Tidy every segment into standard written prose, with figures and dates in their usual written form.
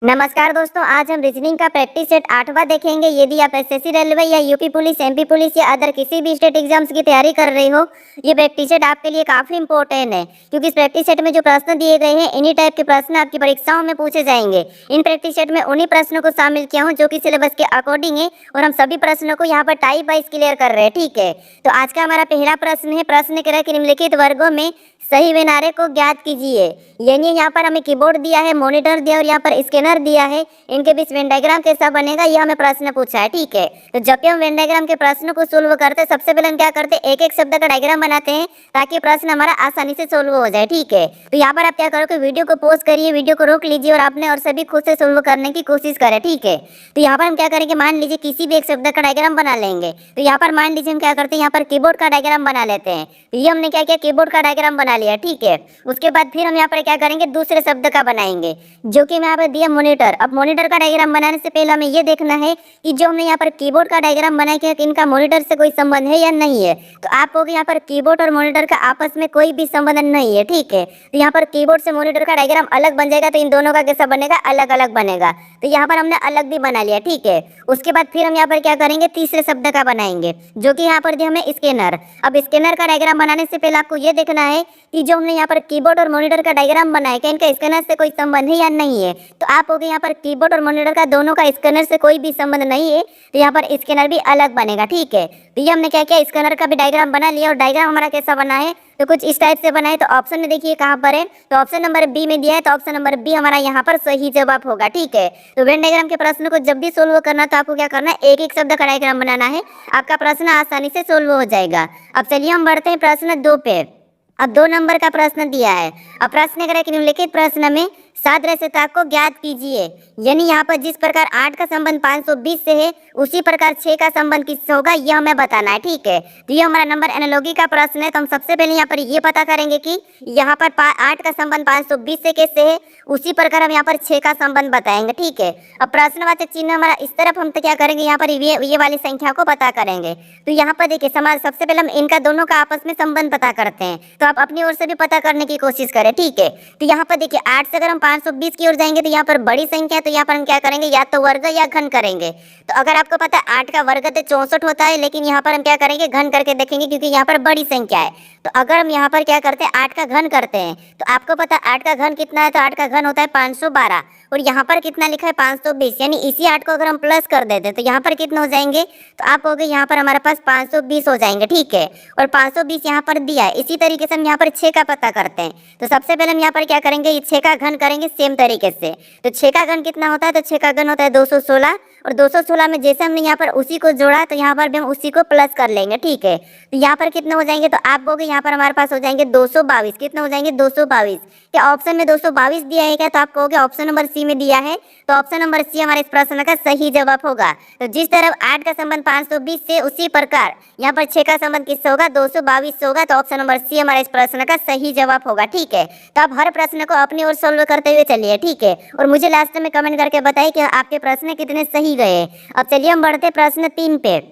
नमस्कार दोस्तों, आज हम रीजनिंग का प्रैक्टिस सेट 8वां देखेंगे। यदि आप एसएससी रेलवे या यूपी पुलिस, एमपी पुलिस या अदर किसी भी स्टेट एग्जाम्स की तैयारी कर रहे हो, ये प्रैक्टिस सेट आपके लिए काफी इंपॉर्टेंट है, क्योंकि इस प्रैक्टिस सेट में जो प्रश्न दिए गए हैं इन्हीं टाइप के प्रश्न आपकी परीक्षाओं में पूछे जाएंगे। इन प्रैक्टिस सेट में उन्हीं प्रश्नों को शामिल किया हूँ जो कि सिलेबस के अकॉर्डिंग है, और हम सभी प्रश्नों को यहाँ पर टाइप वाइज क्लियर कर रहे हैं। ठीक है, तो आज का हमारा पहला प्रश्न है। प्रश्न कह रहा है कि निम्नलिखित वर्गों में सही विनारे को ज्ञात कीजिए। यानी यहाँ पर हमें कीबोर्ड दिया है, मॉनिटर दिया और यहाँ पर स्कैनर दिया है। इनके बीच वेन डायग्राम कैसा बनेगा ये हमें प्रश्न पूछा है। ठीक है, तो जब भी हम वेन डायग्राम के प्रश्न को सोल्व करते हैं, सबसे पहले हम क्या करते हैं, एक एक शब्द का डायग्राम बनाते हैं ताकि प्रश्न हमारा आसानी से सोल्व हो जाए। ठीक है, तो यहाँ पर आप क्या करोगे, वीडियो को पॉज करिए, वीडियो को रोक लीजिए और आपने और सभी खुद से सोल्व करने की कोशिश करें। ठीक है, तो यहाँ पर हम क्या करेंगे, मान लीजिए किसी भी एक शब्द का डायग्राम बना लेंगे। तो यहाँ पर मान लीजिए हम क्या करते हैं, यहाँ पर कीबोर्ड का डायग्राम बना लेते हैं। तो ये हमने क्या किया, कीबोर्ड का डायग्राम बना लिया। ठीक है, उसके बाद फिर हम यहाँ पर क्या करेंगे, दूसरे शब्द का बनाएंगे, जो कि मैं यहाँ पर दिया मॉनिटर। अब मॉनिटर का डायग्राम बनाने से पहले हमें ये देखना है कि जो हमने यहाँ पर कीबोर्ड का डायग्राम बनाया कि इनका मॉनिटर से कोई संबंध है या नहीं है। तो आप कहोगे यहाँ पर कीबोर्ड और मॉनिटर का आपस में कोई भी संबंध नहीं है। ठीक है, तो यहाँ पर कीबोर्ड से मॉनिटर का डायग्राम अलग बन जाएगा, तो इन दोनों का कैसा बनेगा, अलग अलग बनेगा। तो यहाँ पर हमने अलग भी बना लिया। ठीक है, उसके बाद फिर हम यहाँ पर क्या करेंगे, तीसरे शब्द का बनाएंगे, जो कि यहाँ पर दिया हमें स्कैनर। अब स्कैनर का डायग्राम बनाने से पहले आपको ये देखना है कि जो हमने यहाँ पर कीबोर्ड और मॉनिटर का डायग्राम बनाया कि इनका स्कैनर से कोई संबंध है या नहीं है। तो आप हो गए यहाँ पर कीबोर्ड और मॉनिटर का दोनों का स्कैनर से कोई भी संबंध नहीं है, तो यहाँ पर स्कैनर भी अलग बनेगा। ठीक है, तो ये हमने क्या किया, स्कैनर का भी डायग्राम बना लिया। और डायग्राम हमारा कैसा बना है, तो कुछ इस टाइप से बना है। तो ऑप्शन में देखिए कहाँ पर है, तो ऑप्शन नंबर बी में दिया है, तो ऑप्शन नंबर बी हमारा यहाँ पर सही जवाब होगा। ठीक है, तो वेन डायग्राम के प्रश्न को जब भी सोल्व करना तो आपको क्या करना है, एक एक शब्द का डायग्राम बनाना है, आपका प्रश्न आसानी से सोल्व हो जाएगा। अब चलिए हम बढ़ते हैं प्रश्न 2 पे। अब 2 नंबर का प्रश्न दिया है। अब प्रश्न करें कि निम्नलिखित प्रश्न में सादृश्यता को ज्ञात कीजिए। यानी यहाँ पर जिस प्रकार 8 का संबंध 520 से है, उसी प्रकार 6 का संबंध किससे होगा, यह हमें बताना है। ठीक है, तो ये हमारा नंबर एनालॉजी का प्रश्न है। तो हम सबसे पहले यहाँ पर ये पता करेंगे कि यहाँ पर 8 का संबंध 520 से कैसे है, उसी प्रकार हम यहाँ पर 6 का संबंध बताएंगे। ठीक है, अब प्रश्नवाचक चिन्ह हमारा इस तरफ हम तो क्या करेंगे, यहाँ पर ये वाली संख्या को पता करेंगे। तो यहाँ पर देखिए सबसे पहले हम इनका दोनों का आपस में संबंध पता करते हैं। तो आप अपनी ओर से भी पता करने की कोशिश करें। ठीक है, तो यहाँ पर देखिए 8 से अगर हम 520 की ओर जाएंगे तो यहाँ पर बड़ी संख्या है, तो यहाँ पर हम क्या करेंगे, या तो वर्ग या घन करेंगे। तो अगर आपको पता है 8 का वर्ग तो 64 होता है, लेकिन यहाँ पर हम क्या करेंगे, घन करके देखेंगे, क्योंकि यहाँ पर बड़ी संख्या है। तो अगर हम यहाँ पर क्या करते हैं, 8 का घन करते हैं, तो आपको पता है 8 का घन कितना है, तो 8 का घन होता है 512, और यहाँ पर कितना लिखा है 520। यानी इसी 8 को अगर हम प्लस कर देते हैं तो यहाँ पर कितना हो जाएंगे, तो आप हो गए यहाँ पर हमारे पास 520 हो जाएंगे। ठीक है, और 520 यहाँ पर दिया है। इसी तरीके से हम यहाँ पर 6 का पता करते हैं। तो सबसे पहले हम यहाँ पर क्या करेंगे, 6 का घन करेंगे सेम तरीके से। तो 6 का घन कितना होता है, तो 6 का घन होता है 216, और 216 में जैसे हमने यहाँ पर उसी को जोड़ा तो यहाँ पर भी हम उसी को प्लस कर लेंगे। ठीक है, तो यहाँ पर कितने हो जाएंगे, तो आप बोगे यहाँ पर हमारे पास हो जाएंगे 222। कितने हो जाएंगे, 222। क्या ऑप्शन में 222 दिया है क्या, तो आप कहोगे ऑप्शन नंबर सी में दिया है, तो ऑप्शन नंबर सी हमारे इस प्रश्न का सही जवाब होगा। तो जिस तरफ 8 का संबंध 520 से, उसी प्रकार यहाँ पर 6 का संबंध किससे होगा, 222 से होगा। तो ऑप्शन नंबर सी हमारे इस प्रश्न का सही जवाब होगा। ठीक है, तो आप हर प्रश्न को अपनी ओर सोल्व करते हुए चलिए। ठीक है, और मुझे लास्ट में कमेंट करके बताइए कि आपके प्रश्न कितने सही गए। अब चलिए हम बढ़ते प्रश्न 3 पे।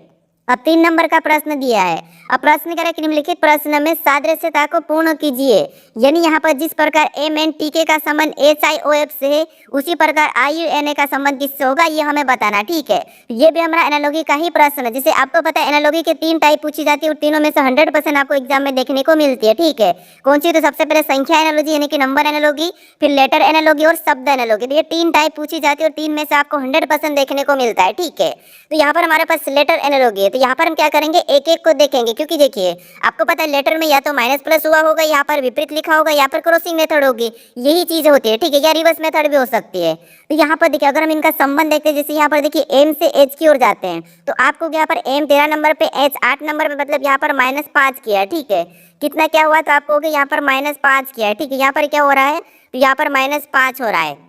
अब 3 नंबर का प्रश्न दिया है। अब प्रश्न करें कि निम्नलिखित प्रश्न में सादृश्यता को पूर्ण कीजिए। यानी यहाँ पर जिस प्रकार MNTK का संबंध SIOF से है, उसी प्रकार IUNA का संबंध किससे होगा, ये हमें बताना। ठीक है, ये भी हमारा एनालॉजी का ही प्रश्न है। जैसे आपको पता है एनालॉजी के 3 टाइप पूछी जाती है, और तीनों में से 100% आपको एग्जाम में देखने को मिलती है। ठीक है, कौन सी, तो सबसे पहले संख्या एनालॉजी यानी कि नंबर एनालॉजी, फिर लेटर एनालॉजी और शब्द एनालॉजी। तो ये 3 टाइप पूछी जाती है, और 3 में से आपको 100% देखने को मिलता है। ठीक है, तो यहाँ पर हमारे पास लेटर एनालॉजी है। तो यहाँ पर हम क्या करेंगे, एक एक को देखेंगे, क्योंकि देखिए आपको पता है लेटर में या तो माइनस प्लस हुआ होगा, यहाँ पर विपरीत लिखा होगा, या पर क्रॉसिंग मेथड होगी, यही चीज होती है। ठीक है, या रिवर्स मेथड भी हो सकती है। तो यहाँ पर देखिए अगर हम इनका संबंध देखते हैं, जैसे यहाँ पर देखिए M से H की ओर जाते हैं, तो आपको यहाँ पर M 13 नंबर पे, H 8 नंबर पे, मतलब यहाँ पर -5 किया है। ठीक है, कितना क्या हुआ, तो आपको यहाँ पर -5 किया है। ठीक है, यहाँ पर क्या हो रहा है, तो यहाँ पर -5 हो रहा है।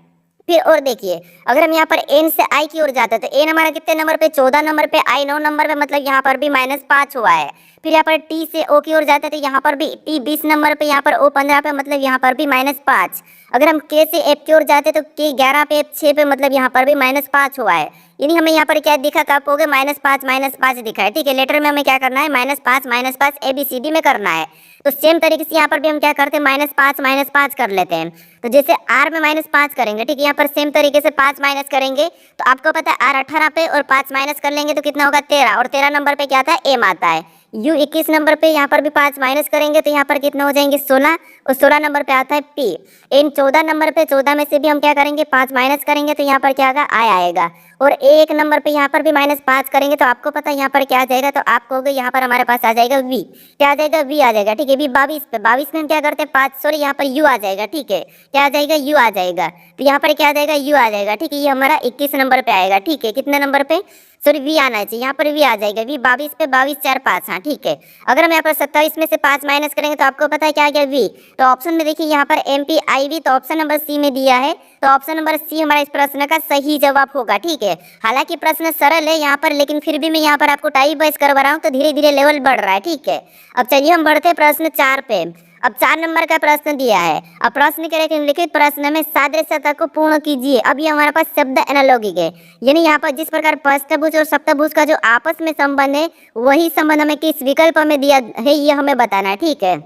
फिर और देखिए अगर हम यहाँ पर N से I की ओर जाते हैं, तो N हमारा कितने नंबर पे, 14 नंबर पे, I 9 नंबर पे, मतलब यहाँ पर भी -5 हुआ है। फिर यहाँ पर T से O की ओर जाते हैं, तो यहाँ पर भी T 20 नंबर पे, यहाँ पर O 15 पे, मतलब यहाँ पर भी -5। अगर हम के से एफ की ओर जाते तो के 11 पे एफ 6 पे, मतलब यहाँ पर भी -5 हुआ है, यानी हमें यहाँ पर क्या दिखा, कब हो गया -5 दिखा है, ठीक है। लेटर में हमें क्या करना है, -5 ABCD में करना है। तो सेम तरीके से यहाँ पर भी हम क्या करते हैं, -5 कर लेते हैं। तो जैसे R में -5 करेंगे, ठीक है, यहाँ पर सेम तरीके से 5 माइनस करेंगे तो आपको पता है R 18 पे और 5 माइनस कर लेंगे तो कितना होगा 13, और 13 नंबर पे क्या आता है M आता है। U 21 नंबर पे यहाँ पर भी 5 माइनस करेंगे तो यहाँ पर कितना हो जाएंगे 16, और 16 नंबर पे आता है P। इन 14 नंबर पे 14 में से भी हम क्या करेंगे 5 माइनस करेंगे तो यहाँ पर क्या आएगा I आएगा, और एक नंबर पे यहाँ पर भी -5 करेंगे तो आपको पता है यहाँ पर क्या आ जाएगा, तो आप कहोगे यहाँ पर हमारे पास आ जाएगा V। क्या आ जाएगा, V आ जाएगा, ठीक है। भी 22 पे, 22 में हम क्या करते हैं 5, सॉरी यहाँ पर U आ जाएगा, ठीक है। क्या आ जाएगा, U आ जाएगा, तो यहाँ पर क्या आ जाएगा, U आ जाएगा, ठीक है। ये हमारा 21 नंबर पे आएगा, ठीक है। कितने नंबर पे, सॉरी V आना चाहिए, यहाँ पर V आ जाएगा, V 22 पे 22 4 5, हाँ ठीक है। अगर हम यहाँ पर 27 में से 5 माइनस करेंगे तो आपको पता है क्या आ गया V। तो ऑप्शन में देखिए यहाँ पर MPIV, तो ऑप्शन नंबर C में दिया है, तो ऑप्शन नंबर C हमारा इस प्रश्न का सही जवाब होगा, ठीक है। हालांकि प्रश्न सरल है यहाँ पर, लेकिन फिर भी मैं यहाँ पर आपको टाइप वाइज करवा रहा हूँ तो धीरे धीरे लेवल बढ़ रहा है, ठीक है। अब चलिए हम बढ़ते हैं प्रश्न 4 पे। अब 4 नंबर का प्रश्न दिया है। अब प्रश्न कह रहे हैं निम्नलिखित प्रश्न में सादृश्यता को पूर्ण कीजिए। अब ये हमारे पास शब्द एनालॉगिक है, यानी यहाँ पर जिस प्रकार पृष्ठभुज और सप्तभुज का जो आपस में संबंध है वही संबंध हमें किस विकल्प में दिया है ये हमें बताना है, ठीक है।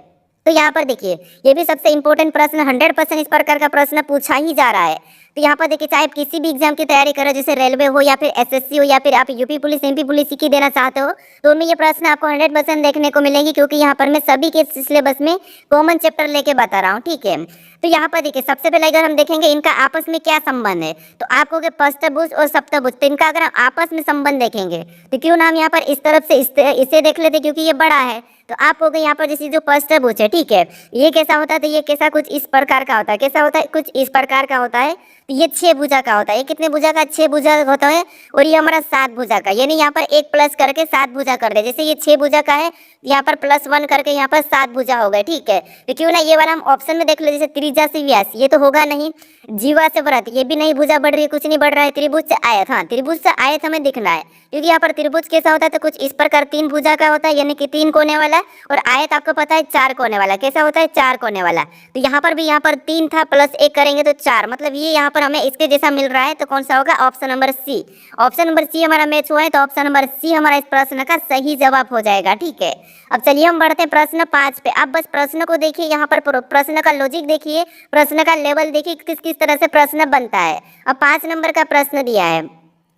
तो यहाँ पर देखिए ये भी सबसे इंपॉर्टेंट प्रश्न, 100% इस प्रकार का प्रश्न पूछा ही जा रहा है। तो यहाँ पर देखिए चाहे आप किसी भी एग्जाम की तैयारी करो, जैसे रेलवे हो या फिर एसएससी हो या फिर आप यूपी पुलिस एमपी पुलिस की देना चाहते हो, तो उनमें ये प्रश्न आपको 100% देखने को मिलेंगे, क्योंकि यहाँ पर मैं सभी के सिलेबस में कॉमन चैप्टर लेके बता रहा हूँ, ठीक है। तो यहाँ पर देखिए सबसे पहले अगर हम देखेंगे इनका आपस में क्या संबंध है, तो आपको पृष्ठभुज और सप्तभुज, तो इनका अगर हम आपस में संबंध देखेंगे तो क्यों ना हम यहाँ पर इस तरफ से इसे देख लेते, क्योंकि ये बड़ा है। तो आप हो गए यहाँ पर जैसे जो पृष्ठभुज है, ठीक है, ये कैसा होता है, तो ये कैसा कुछ इस प्रकार का होता है, कैसा होता है, कुछ इस प्रकार का होता है। तो ये 6 भुजा का होता है, ये कितने भुजा का, 6 भुजा होता है, और ये हमारा 7 भुजा का, यानी यहाँ पर एक प्लस करके 7 भुजा कर दे। जैसे ये 6 भुजा का है, यहाँ पर +1 करके यहाँ पर 7 भुजा हो गए, ठीक है। तो क्यों ना ये वाला हम ऑप्शन में देख ले, जैसे त्रिज्या से व्यास, ये तो होगा नहीं, जीवा से व्रत, ये भी नहीं, भुजा बढ़ रही है, कुछ नहीं बढ़ रहा है। त्रिभुज से आयत, हाँ त्रिभुज से आयत हमें दिखना है, क्योंकि यहाँ पर त्रिभुज कैसा होता है, तो कुछ इस प्रकार 3 भुजा का होता है, यानी कि 3 कोने वाला, और आयत आपको पता है 4 कोने वाला, कैसा होता है 4 कोने वाला। तो यहाँ पर भी यहाँ पर 3 था, +1 करेंगे तो 4, मतलब ये यहाँ पर हमें इसके जैसा मिल रहा है। तो कौन सा होगा, option number C. Option number C हमारा मैच हुआ है, तो ऑप्शन नंबर सी हमारा इस प्रश्न का सही जवाब हो जाएगा, ठीक है। अब चलिए हम बढ़ते हैं प्रश्न 5 पे। अब बस प्रश्न को देखिए, यहाँ पर प्रश्न का लॉजिक देखिए, प्रश्न का लेवल देखिए, किस किस तरह से प्रश्न बनता है। अब 5 नंबर का प्रश्न दिया है।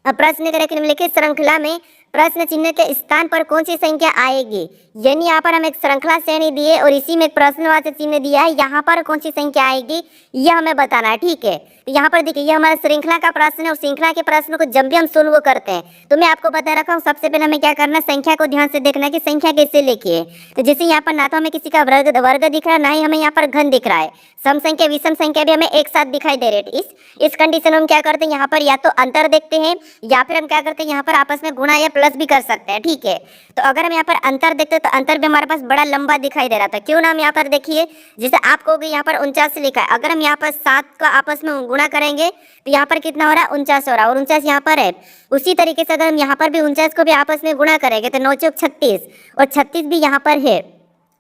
अब प्रश्न करें निम्नलिखित श्रृंखला में प्रश्न चिन्ह के स्थान पर कौन सी संख्या आएगी, यानी यहाँ पर हम एक श्रृंखला श्रेणी दी है और इसी में प्रश्नवाचक चिन्ह दिया है, यहाँ पर कौन सी संख्या आएगी यह हमें बताना है, ठीक है। तो यहाँ पर देखिए ये हमारा श्रृंखला का प्रश्न है, और श्रृंखला के प्रश्न को जब भी हम सोल्व करते हैं तो मैं आपको बता रखा हूँ, सबसे पहले हमें क्या करना है, संख्या को ध्यान से देखना है कि संख्या कैसे लिखी है। तो जैसे यहाँ पर ना तो हमें किसी का वर्ग दिख रहा है, ना ही हमें यहाँ पर घन दिख रहा है, सम संख्या विषम संख्या भी हमें एक साथ दिखाई दे रही है। इस कंडीशन में हम क्या करते हैं, यहाँ पर या तो अंतर देखते हैं या फिर हम क्या करते हैं, यहाँ पर आपस में गुणा या प्लस भी कर सकते हैं, ठीक है। तो अगर हम यहाँ पर अंतर देखते हैं तो अंतर भी हमारे पास बड़ा लंबा दिखाई दे रहा था, क्यों ना हम यहाँ पर देखिए, जैसे आप कहोगे यहाँ पर 49 लिखा है, अगर हम यहाँ पर 7 का आपस में गुणा करेंगे तो यहाँ पर कितना हो रहा है, 49 हो रहा है, और 49 यहाँ पर है। उसी तरीके से अगर हम यहाँ पर भी 49 को भी आपस में गुणा करेंगे तो 9 चौक 36, और 36 भी यहाँ पर है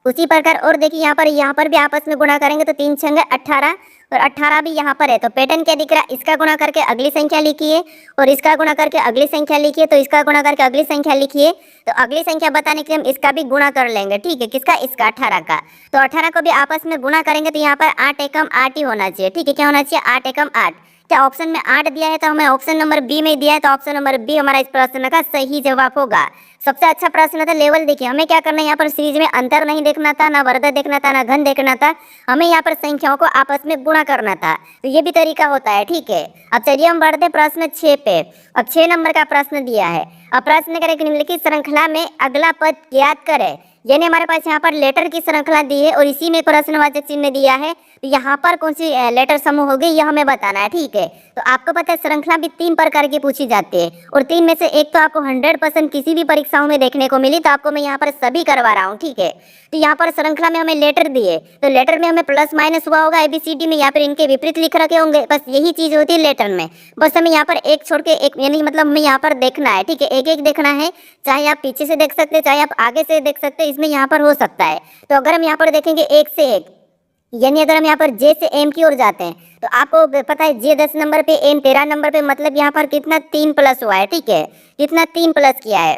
उसी प्रकार। और देखिए यहाँ पर भी आपस में गुणा करेंगे तो 3 छंगे 18, और 18 भी यहाँ पर है। तो पैटर्न क्या दिख रहा है, इसका गुणा करके अगली संख्या लिखिए, और इसका गुणा करके अगली संख्या लिखिए, तो इसका गुणा करके अगली संख्या लिखिए। तो अगली संख्या बताने के लिए हम इसका भी गुणा कर लेंगे, ठीक है, किसका, इसका 18 का। तो 18 को भी आपस में गुणा करेंगे तो यहाँ पर 8 एकम 8 ही होना चाहिए, ठीक है। क्या होना चाहिए, 8 एकम 8। क्या ऑप्शन में 8 दिया है, तो हमें ऑप्शन नंबर बी में दिया है, तो ऑप्शन नंबर बी हमारा इस प्रश्न का सही जवाब होगा। सबसे अच्छा प्रश्न था। लेवल देखिए, हमें क्या करना है, यहाँ पर सीरीज में अंतर नहीं देखना था, ना वर्ग देखना था, ना घन देखना था, हमें यहाँ पर संख्याओं को आपस में गुणा करना था। तो ये भी तरीका होता है, ठीक है। अब चलिए हम बढ़ते प्रश्न 6 पे। अब 6 नंबर का प्रश्न दिया है। अब प्रश्न करें कि निम्नलिखित श्रृंखला में अगला पद ज्ञात करें, यानी हमारे पास यहाँ पर लेटर की श्रृंखला दी है और इसी में प्रश्नवाचक चिन्ह दिया है। तो यहाँ पर कौन सी लेटर समूह होगी यह हमें बताना है, ठीक है। तो आपको पता है श्रृंखला भी 3 प्रकार की पूछी जाती है, और 3 में से एक तो आपको 100% किसी भी परीक्षाओं में देखने को मिली, तो आपको मैं यहाँ पर सभी करवा रहा हूँ, ठीक है। तो यहाँ पर श्रृंखला में हमें लेटर दिए, तो लेटर में हमें प्लस माइनस हुआ होगा ABCD में, या फिर इनके विपरीत लिख रखे होंगे, बस यही चीज होती है लेटर में। बस हमें यहाँ पर एक छोड़ के एक, यानी मतलब हमें यहाँ पर देखना है, ठीक है, एक एक देखना है, चाहे आप पीछे से देख सकते हैं, चाहे आप आगे से देख सकते हैं, इसमें यहाँ पर हो सकता है। तो अगर हम यहाँ पर देखेंगे एक से एक, यानी अगर हम यहाँ पर जे से एम की ओर जाते हैं तो आपको पता है जे 10 नंबर पे, एम 13 नंबर पे, मतलब यहाँ पर कितना 3 प्लस हुआ है। ठीक है, कितना 3 प्लस किया है।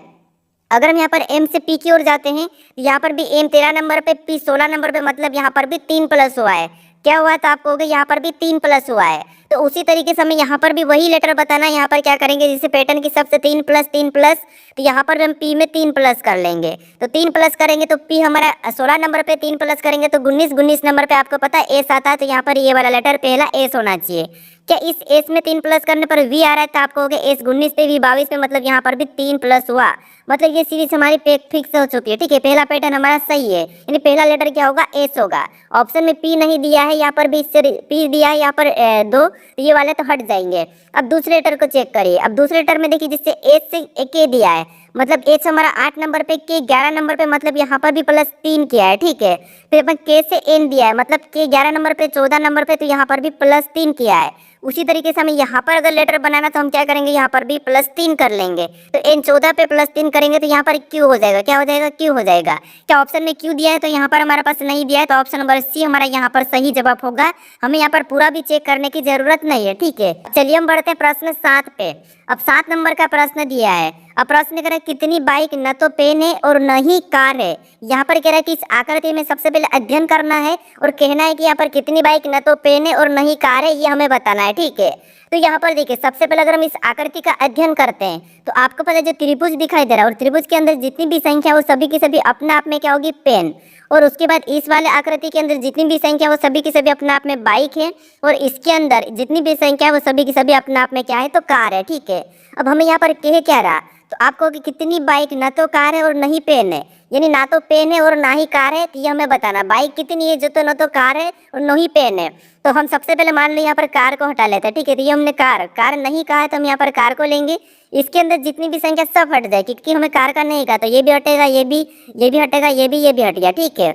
अगर हम यहाँ पर एम से पी की ओर जाते हैं तो यहाँ पर भी एम 13 नंबर पे, पी 16 नंबर पे, मतलब यहाँ पर भी 3 प्लस हुआ है। क्या हुआ तो आप कहोगे यहाँ पर भी 3 प्लस हुआ है। तो उसी तरीके से हमें यहाँ पर भी वही लेटर बताना है। यहाँ पर क्या करेंगे, जैसे पैटर्न के हिसाब से 3 प्लस 3 प्लस, तो यहाँ पर हम पी में 3 प्लस कर लेंगे। तो 3 प्लस करेंगे तो पी हमारा 16 नंबर पे, 3 प्लस करेंगे तो 19 नंबर पे आपको पता है एस आता है। तो यहाँ पर ये वाला लेटर पहला एस होना चाहिए। क्या इस एस में 3 प्लस करने पर वी आ रहा है, तो आप कहोगे एस 19 पे वी 22 पे, मतलब यहाँ पर भी 3 प्लस हुआ। मतलब ये सीरीज हमारी फिक्स हो चुकी है। ठीक है, पहला पैटर्न हमारा सही है, यानी पहला लेटर क्या होगा, एस होगा। ऑप्शन में पी नहीं दिया है, यहाँ पर भी इससे पी दिया है, यहाँ पर 2, तो ये वाले तो हट जाएंगे। अब दूसरे लेटर को चेक करिए। अब दूसरे लेटर में देखिए, जिससे एस से के दिया है, मतलब एच हमारा 8 नंबर पे, के 11 नंबर पे, मतलब यहाँ पर भी प्लस 3 किया है। ठीक है, फिर अपन के से एन दिया है, मतलब के 11 नंबर पे, 14 नंबर पे, तो यहाँ पर भी प्लस 3 किया है। उसी तरीके से हमें यहाँ पर अगर लेटर बनाना तो हम क्या करेंगे, यहाँ पर भी प्लस 3 कर लेंगे। तो एन 14 पे प्लस 3 करेंगे तो यहाँ पर क्यू हो जाएगा। क्या हो जाएगा, क्यू हो जाएगा। क्या ऑप्शन में क्यू दिया है तो यहाँ पर हमारे पास नहीं दिया है, तो ऑप्शन नंबर सी हमारा यहाँ पर सही जवाब होगा। हमें यहाँ पर पूरा भी चेक करने की जरूरत नहीं है। ठीक है, चलिए हम बढ़ते हैं प्रश्न 7 पे। अब 7 नंबर का प्रश्न दिया है। अब प्रश्न कह रहा है कितनी बाइक न तो पेन है और न ही कार है। यहाँ पर कह रहा है कि इस आकृति में सबसे पहले अध्ययन करना है और कहना है कि यहाँ पर कितनी बाइक न तो पेन है और न ही कार है, ये हमें बताना है। ठीक है, तो यहाँ पर देखिए, सबसे पहले अगर हम इस आकृति का अध्ययन करते हैं तो आपको पता है जो त्रिभुज दिखाई दे रहा है और त्रिभुज के अंदर जितनी भी संख्या वो सभी की सभी अपने आप में क्या होगी, पेन। और उसके बाद इस वाले आकृति के अंदर जितनी भी संख्या वो सभी की सभी अपने आप में बाइक है, और इसके अंदर जितनी भी संख्या है वो सभी की सभी अपने आप में क्या है, तो कार है। ठीक है, अब हमें यहाँ पर कह क्या रहा, तो आपको कि कितनी बाइक न तो कार है और न ही पेन है, यानी ना तो पेन है और ना ही कार है, तो ये हमें बताना। बाइक कितनी है, जो तो न तो कार है और न ही पेन है। तो हम सबसे पहले मान लो यहाँ पर कार को हटा लेते हैं। ठीक है, तो ये हमने कार नहीं कहा है, तो हम यहाँ पर कार को लेंगे। इसके अंदर जितनी भी संख्या सब हट जाए, क्योंकि हमें कार का नहीं कहा, तो ये भी हटेगा, ये भी हटेगा, ये भी हट गया। ठीक है,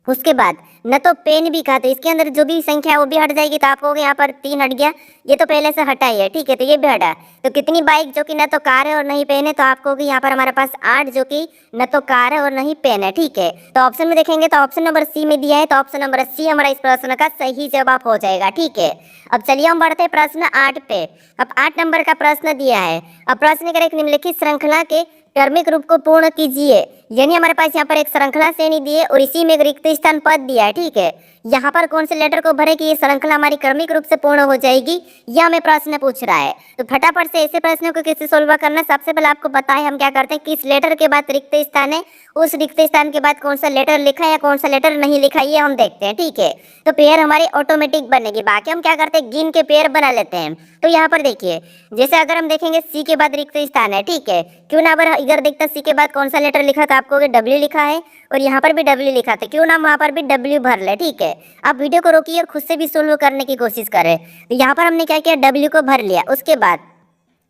उसके बाद न तो पेन भी कहा, तो इसके अंदर जो भी संख्या है वो भी हट जाएगी। तो आप कहोगे यहाँ पर 3 हट गया, ये तो पहले से हटा ही है। ठीक है, तो ये भी हटा। तो कितनी बाइक जो कि न तो कार है और नहीं पेन है, तो आप कहोगे यहाँ पर हमारे पास 8 जो कि न तो कार है और नहीं पेन है। ठीक है, तो ऑप्शन में देखेंगे तो ऑप्शन नंबर सी में दिया है, तो ऑप्शन नंबर सी हमारा इस प्रश्न का सही जवाब हो जाएगा। ठीक है, अब चलिए हम बढ़ते हैं प्रश्न 8 पे। अब 8 नंबर का प्रश्न दिया है। अब प्रश्न करें, निम्नलिखित श्रृंखला के क्रमिक रूप को पूर्ण कीजिए। यानी हमारे पास यहाँ पर एक श्रृंखला श्रेणी दी है और इसी में एक रिक्त स्थान पद दिया है। ठीक है, यहाँ पर कौन से लेटर को भरे कि ये श्रृंखला हमारी क्रमिक रूप से पूर्ण हो जाएगी, यह हमें प्रश्न पूछ रहा है। तो फटाफट से ऐसे प्रश्नों को कैसे सोल्व करना, सबसे पहले आपको पता है हम क्या करते हैं, किस लेटर के बाद रिक्त स्थान है, उस रिक्त स्थान के बाद कौन सा लेटर लिखा है या कौन सा लेटर नहीं लिखा है, ये हम देखते हैं। ठीक है, तो पेयर हमारी ऑटोमेटिक बनेगी। बाकी हम क्या करते हैं, गिन के पेयर बना लेते हैं। तो यहाँ पर देखिए, जैसे अगर हम देखेंगे सी के बाद रिक्त स्थान है। ठीक है, क्यों ना इधर देखता सी के बाद कौन सा लेटर लिखा था, आपको डब्ल्यू लिखा है और यहाँ पर भी डब्ल्यू लिखा था, क्यों ना वहाँ पर भी डब्ल्यू भर ले। ठीक है, आप वीडियो को रोकिए और खुद से भी सोल्व करने की कोशिश करें। तो यहाँ पर हमने क्या किया, डब्ल्यू को भर लिया। उसके बाद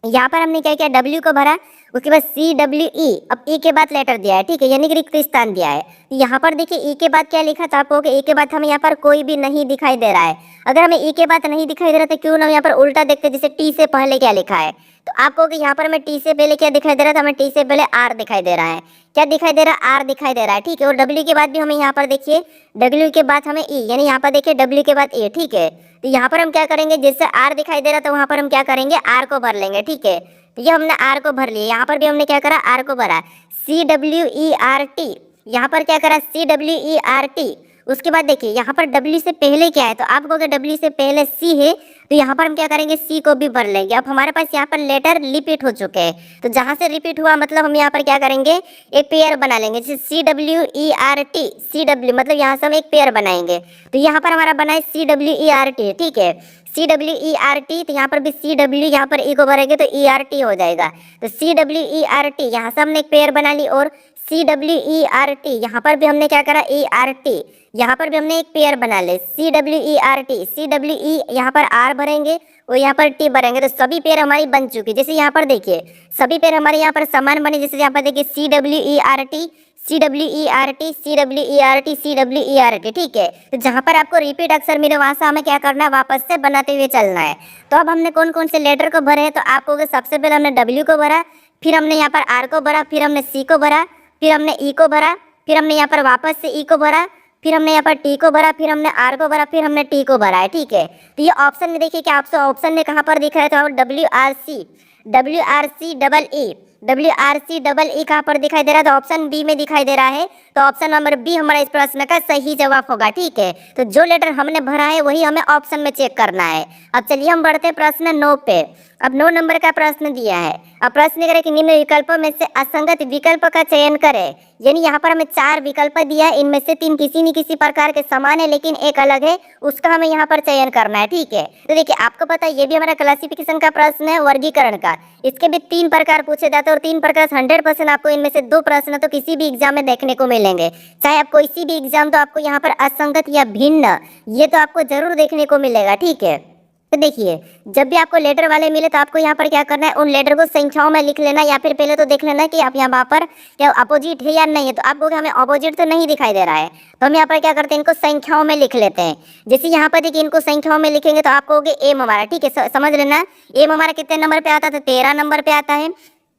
यहाँ पर हमने क्या किया, डब्ल्यू को भरा। उसके बाद सी डब्ल्यू ई, अब ई के बाद लेटर दिया है। ठीक है, यानी कि रिक्त स्थान दिया है। यहाँ पर देखिए ई के बाद क्या लिखा था, आपको ई के बाद हमें यहाँ पर कोई भी नहीं दिखाई दे रहा है। अगर हमें ई के बाद नहीं दिखाई दे रहा, तो क्यों ना यहाँ पर उल्टा देखते, जैसे टी से पहले क्या लिखा है। तो आपको यहाँ पर हमें टी से पहले क्या दिखाई दे रहा था, हमें टी से पहले आर दिखाई दे रहा है। क्या दिखाई दे रहा है, आर दिखाई दे रहा है। ठीक है, और डब्ल्यू के बाद भी हमें यहाँ पर देखिए डब्ल्यू के बाद हमें ई, यानी यहाँ पर देखिए डब्ल्यू के बाद ए। ठीक है, तो यहाँ पर हम क्या करेंगे, जैसे आर दिखाई दे रहा था वहाँ पर हम क्या करेंगे, आर को भर लेंगे। ठीक है, तो ये हमने आर को भर लिया। यहाँ पर भी हमने क्या करा, आर को भरा। C W E R T, यहाँ पर क्या करा, C W E R T. उसके बाद देखिए यहाँ पर डब्ल्यू से पहले क्या है, तो आप कहोगे डब्ल्यू से पहले सी है, तो यहाँ पर हम क्या करेंगे, सी को भी भर लेंगे। अब हमारे पास यहाँ पर लेटर रिपीट हो चुके हैं, तो जहाँ से रिपीट हुआ मतलब हम यहाँ पर क्या करेंगे, एक पेयर बना लेंगे। जैसे C W E R T, C W मतलब यहाँ से हम एक पेयर बनाएंगे। तो यहाँ पर हमारा बना है C W E R T. ठीक है, C W E R T, तो यहाँ पर भी सी डब्ल्यू, यहाँ पर ई को भरेंगे तो ई आर टी हो जाएगा। तो C W E R T, यहाँ से हमने एक पेयर बना ली। और C W E R T, यहाँ पर भी हमने क्या करा, ई आर टी, यहाँ पर भी हमने एक पेयर बना ले। C W E R T, C W E, यहाँ पर आर भरेंगे और यहाँ पर टी भरेंगे, तो सभी पेयर हमारी बन चुकी। जैसे यहाँ पर देखिए सभी पेयर हमारे यहाँ पर समान बने। जैसे यहाँ पर देखिए C W E R T, C W E R T, C W E R T, C W E R T. ठीक है, तो जहाँ पर आपको रिपीट अक्षर मिले वहाँ से हमें क्या करना है, वापस से बनाते हुए चलना है। तो अब हमने कौन कौन से लेटर को भरे हैं, तो आपको सबसे पहले हमने डब्ल्यू को भरा, फिर हमने यहाँ पर आर को भरा, फिर हमने सी को भरा, फिर हमने ई को भरा, फिर हमने यहाँ पर वापस से ई को भरा, फिर हमने यहाँ पर टी को भरा, फिर हमने आर को भरा, फिर हमने टी को भरा है, ठीक है। तो ये ऑप्शन में देखिए कि आपसे ऑप्शन में कहाँ पर दिख रहा है, तो WRC कहाँ पर दिखाई दे रहा है, तो ऑप्शन बी में दिखाई दे रहा है। तो ऑप्शन नंबर बी हमारा इस प्रश्न का सही जवाब होगा, ठीक है। तो जो लेटर हमने भरा है वही हमें ऑप्शन में चेक करना है। अब चलिए हम बढ़ते हैं प्रश्न 9 पे। अब 9 नंबर का प्रश्न दिया है। अब प्रश्न करें कि निम्न विकल्पों में से असंगत विकल्प का चयन करें। यानी यहाँ पर हमें 4 विकल्प दिया है, इनमें से 3 किसी न किसी प्रकार के समान है लेकिन एक अलग है, उसका हमें यहाँ पर चयन करना है, ठीक है। तो देखिए आपको पता है ये भी हमारा क्लासिफिकेशन का प्रश्न है, वर्गीकरण का। इसके भी 3 प्रकार पूछे जाते हैं और 3 प्रकार 100% आपको इनमें से 2 प्रश्न तो किसी भी एग्जाम में देखने को मिलेंगे। चाहे आप कोई भी एग्जाम, तो आपको यहाँ पर असंगत या भिन्न ये तो आपको जरूर देखने को मिलेगा, ठीक है। तो देखिए जब भी आपको लेटर वाले मिले तो आपको यहाँ पर क्या करना है, उन लेटर को संख्याओं में लिख लेना, या फिर पहले तो देख लेना कि आप यहाँ पर क्या अपोजिट है या नहीं है। तो आपको हमें अपोजिट तो नहीं दिखाई दे रहा है, तो हम यहाँ पर क्या करते हैं, इनको संख्याओं में लिख लेते हैं। जैसे यहाँ पर देखिए इनको संख्याओं में लिखेंगे तो आपको होगे एम हमारा, ठीक है। समझ लेना एम हमारा कितने नंबर पे आता है, तो 13 नंबर पे आता है।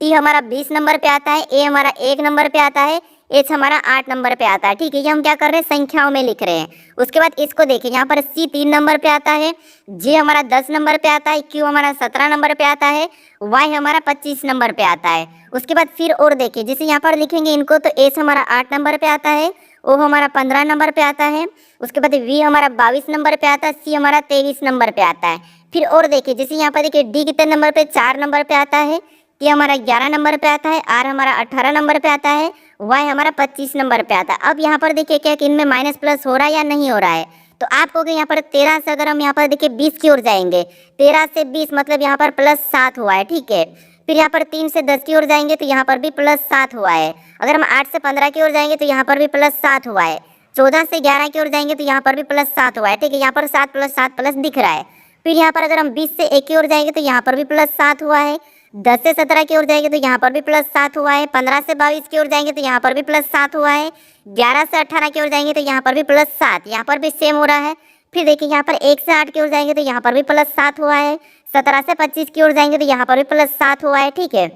टी हमारा 20 नंबर पे आता है। ए हमारा 1 नंबर पे आता है। एच हमारा 8 नंबर पे आता है, ठीक है। ये हम क्या कर रहे हैं, संख्याओं में लिख रहे हैं। उसके बाद इसको देखिए यहाँ पर सी 3 नंबर पे आता है। जे हमारा 10 नंबर पे आता है। क्यू हमारा 17 नंबर पे आता है। वाई हमारा 25 नंबर पे आता है। उसके बाद फिर और देखिए जैसे यहाँ पर लिखेंगे इनको, तो एस हमारा 8 नंबर पे आता है। ओ हमारा 15 नंबर पे आता है। उसके बाद वी हमारा 22 नंबर पे आता है। सी हमारा 23 नंबर पे आता है। फिर और देखिए जैसे यहाँ पर देखिए डी कितने नंबर पे, 4 नंबर पे आता है। टी हमारा 11 नंबर पे आता है। आर हमारा 18 नंबर पे आता है। वाई हमारा 25 नंबर पे आता है। अब यहाँ पर देखिए क्या कि इनमें माइनस प्लस हो रहा है या नहीं हो रहा है। तो आप कहोगे यहाँ पर 13 से अगर हम यहाँ पर देखिए 20 की ओर जाएंगे, 13 से 20 मतलब यहाँ पर +7 हुआ है, ठीक है। फिर यहाँ पर 3 से 10 की ओर जाएंगे तो यहाँ पर भी +7 हुआ है। अगर हम 8 से 15 की ओर जाएंगे तो यहाँ पर भी +7 हुआ है। 14 से 11 की ओर जाएंगे तो यहाँ पर भी +7 हुआ है, ठीक है। यहाँ पर 7 + 7 प्लस दिख रहा है। फिर यहाँ पर अगर हम 20 से 1 की ओर जाएंगे तो यहाँ पर भी +7 हुआ है। 10 से 17 की ओर जाएंगे तो यहाँ पर भी +7 हुआ है। 15 से 22 की ओर जाएंगे तो यहाँ पर भी +7 हुआ है। 11 से 18 की ओर जाएंगे तो यहाँ पर भी +7, यहाँ पर भी सेम हो रहा है। फिर देखिए यहाँ पर 1 से 8 की ओर जाएंगे तो यहाँ पर भी +7 हुआ है। 17 से 25 की ओर जाएंगे तो यहाँ पर भी +7 हुआ है, ठीक है।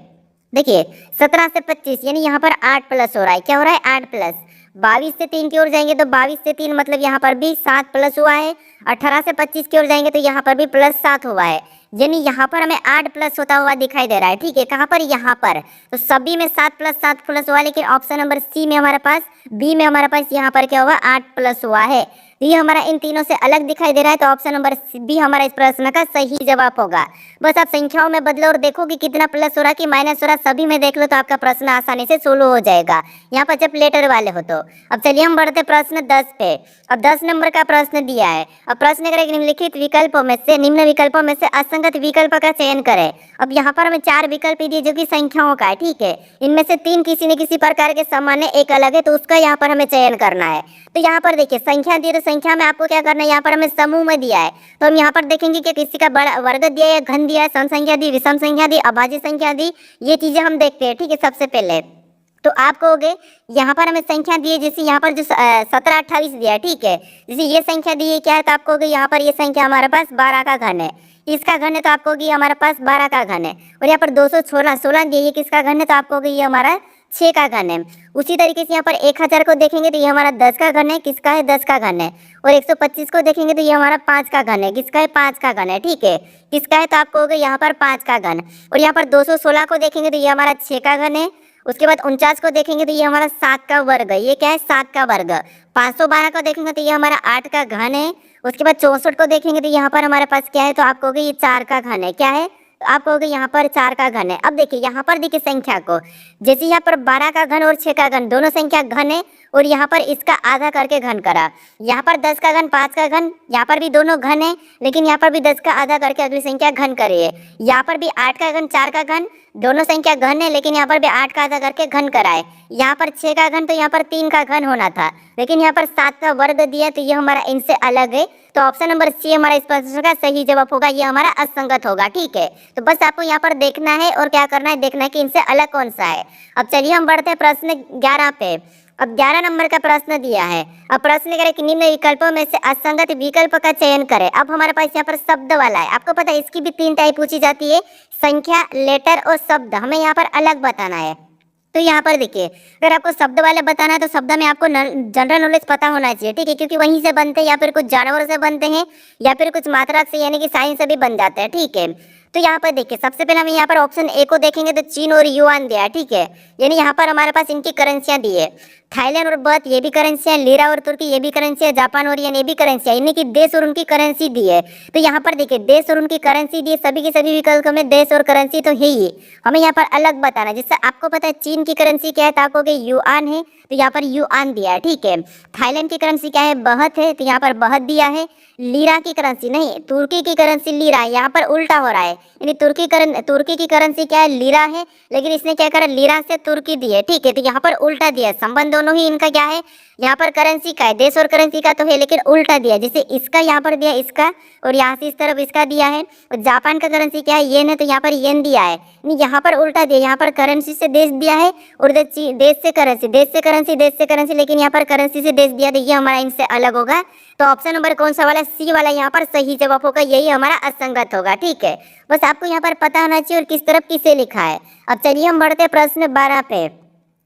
देखिए 17 से 25 यानी यहाँ पर 8 प्लस हो रहा है। क्या हो रहा है, 8 प्लस। 22 से 3 की ओर जाएंगे तो 22 से 3 मतलब यहाँ पर भी 7 प्लस हुआ है। 18 से 25 की ओर जाएंगे तो यहाँ पर भी +7 हुआ है। यानी यहाँ पर हमें 8 प्लस होता हुआ दिखाई दे रहा है, ठीक है। कहाँ पर, यहाँ पर। तो सभी में 7 + 7 प्लस हुआ, लेकिन ऑप्शन नंबर सी में हमारे पास, बी में हमारे पास यहाँ पर क्या हुआ, 8 प्लस हुआ है। तो ये हमारा इन तीनों से अलग दिखाई दे रहा है। तो ऑप्शन नंबर बी हमारा इस प्रश्न का सही जवाब होगा। बस आप संख्याओं में बदलो और देखो कि कितना प्लस हो रहा है कि माइनस हो रहा है, सभी में देख लो तो आपका प्रश्न आसानी से सोल्व हो जाएगा, यहाँ पर जब लेटर वाले हो तो। अब चलिए हम बढ़ते प्रश्न 10 पे। अब 10 नंबर का प्रश्न दिया है। अब प्रश्न करें निम्नलिखित विकल्पों में से, निम्न विकल्पों में से असंगत विकल्प का चयन करें। अब यहाँ पर हमें 4 विकल्प दिए जो कि संख्याओं का है, ठीक है। इनमें से 3 किसी न किसी प्रकार के समान है, एक अलग है, तो उसका यहाँ पर हमें चयन करना है। तो यहाँ पर देखिए संख्या दी है, तो संख्या में आपको क्या करना है, यहाँ पर हमें समूह में दिया है। तो हम यहाँ पर देखेंगे कि किसी का बड़ा वर्ग दिया है, घन दिया है, सम संख्या दी, विषम संख्या दी, अभाज्य संख्या दी, ये चीजें हम देखते हैं, ठीक है। सबसे पहले तो आप कहोगे यहाँ पर हमें संख्या दी है, जैसे यहाँ पर जो 17 28 दिया है, ठीक है। जैसे ये संख्या दी है क्या है, तो आप कहोगे यहाँ पर ये संख्या हमारे पास 12 का घन है, इसका घन है, तो आप कहोगे हमारे पास 12 का घन है। और यहाँ पर 216 दी है, किसका घन है, तो आप कहोगे ये हमारा 6 का घन है। उसी तरीके से यहाँ पर 1000 को देखेंगे तो ये हमारा 10 का घन है, किसका है, 10 का घन है। और 125 को देखेंगे तो ये हमारा 5 का घन है, किसका है, 5 का घन है, ठीक है। किसका है, तो आप कहोगे यहाँ पर 5 का घन। और यहाँ पर 216 को देखेंगे तो ये हमारा 6 का घन है। उसके बाद 49 को देखेंगे तो ये हमारा 7 का वर्ग है, ये क्या है, 7 का वर्ग। 512 को देखेंगे तो ये हमारा 8 का घन है। उसके बाद 64 को देखेंगे तो यहाँ पर हमारे पास क्या है, तो आप कहोगे ये 4 का घन है, क्या है, आप कहोगे यहाँ पर 4 का घन है। अब देखिए यहाँ पर देखिए संख्या को, जैसे यहाँ पर 12 का घन और 6 का घन दोनों संख्या घन है, और यहाँ पर इसका आधा करके घन करा। यहाँ पर 10 का घन 5 का घन, यहाँ पर भी दोनों घन है, लेकिन यहाँ पर भी 10 का आधा करके अगली संख्या घन करी है। यहाँ पर भी 8 का घन 4 का घन, दोनों संख्या घन है, लेकिन यहाँ पर भी 8 का आधा करके घन कराए। यहाँ पर 6 का घन, तो यहाँ पर 3 का घन होना था, लेकिन यहाँ पर 7 का वर्ग दिया, तो ये हमारा इनसे अलग है। तो ऑप्शन नंबर सी हमारा इस प्रश्न का सही जवाब होगा, ये हमारा असंगत होगा, ठीक है। तो बस आपको यहाँ पर देखना है और क्या करना है, देखना है कि इनसे अलग कौन सा है। अब चलिए हम बढ़ते हैं प्रश्न 11 पे। अब 11 नंबर का प्रश्न दिया है। अब प्रश्न करें कि निम्न विकल्पों में से असंगत विकल्प का चयन करें। अब हमारे पास यहाँ पर शब्द वाला है, आपको पता है इसकी भी 3 टाइप पूछी जाती है, संख्या, लेटर और शब्द। हमें यहाँ पर अलग बताना है। तो यहाँ पर देखिए, अगर आपको शब्द वाले बताना है तो शब्द में आपको जनरल नॉलेज पता होना चाहिए, ठीक है, क्योंकि वहीं से बनते हैं, या फिर कुछ जानवरों से बनते हैं, या फिर कुछ मात्रा से यानी कि साइंस से भी बन जाते हैं, ठीक है। तो यहाँ पर देखिए, सबसे पहले हम यहाँ पर ऑप्शन ए को देखेंगे तो चीन और युआन दिया है, ठीक है, यानी यहाँ पर हमारे पास इनकी करेंसियां दी है। थाईलैंड और बर्थ ये भी करेंसी है, लीरा और तुर्की ये भी करेंसी है, जापान और येन ये भी करेंसी है, यानी कि देश और उनकी करेंसी दी है। तो यहाँ पर देखिए, देश और उनकी करेंसी दी है, सभी के सभी विकल्पों में देश और करेंसी तो है ही, हमें यहाँ पर अलग बताना है। जिससे आपको पता है चीन की करेंसी क्या है, तो आपको युआन है, तो यहाँ पर युआन दिया है, ठीक है। थाईलैंड की करेंसी क्या है, बहत है, तो यहाँ पर बहत दिया है। लीरा की करेंसी नहीं, तुर्की की करेंसी लीरा है, यहाँ पर उल्टा हो रहा है, यानी तुर्की की करेंसी क्या है, लीरा है, लेकिन इसने क्या करा, लीरा से तुर्की दी है, ठीक है। तो यहाँ पर उल्टा दिया है, संबंध दोनों ही इनका क्या है, यहाँ पर करेंसी का है, देश और करेंसी का तो है, लेकिन उल्टा दिया है। जैसे इसका यहाँ पर दिया इसका, और यहाँ से इस तरफ इसका दिया है। और जापान का करेंसी क्या है, येन है, तो यहाँ पर येन दिया है, यहाँ पर उल्टा दिया, यहाँ पर करेंसी से देश दिया है, और देश से करेंसी, देश से करेंसी, देश से करेंसी, लेकिन यहाँ पर करेंसी से देश दिया, तो ये हमारा इनसे अलग होगा। तो ऑप्शन नंबर कौन सा वाला, सी वाला यहाँ पर सही जवाब होगा, यही हमारा असंगत होगा, ठीक है। बस आपको यहाँ पर पता होना चाहिए और किस तरफ किसे लिखा है। अब चलिए हम बढ़ते प्रश्न 12 पे।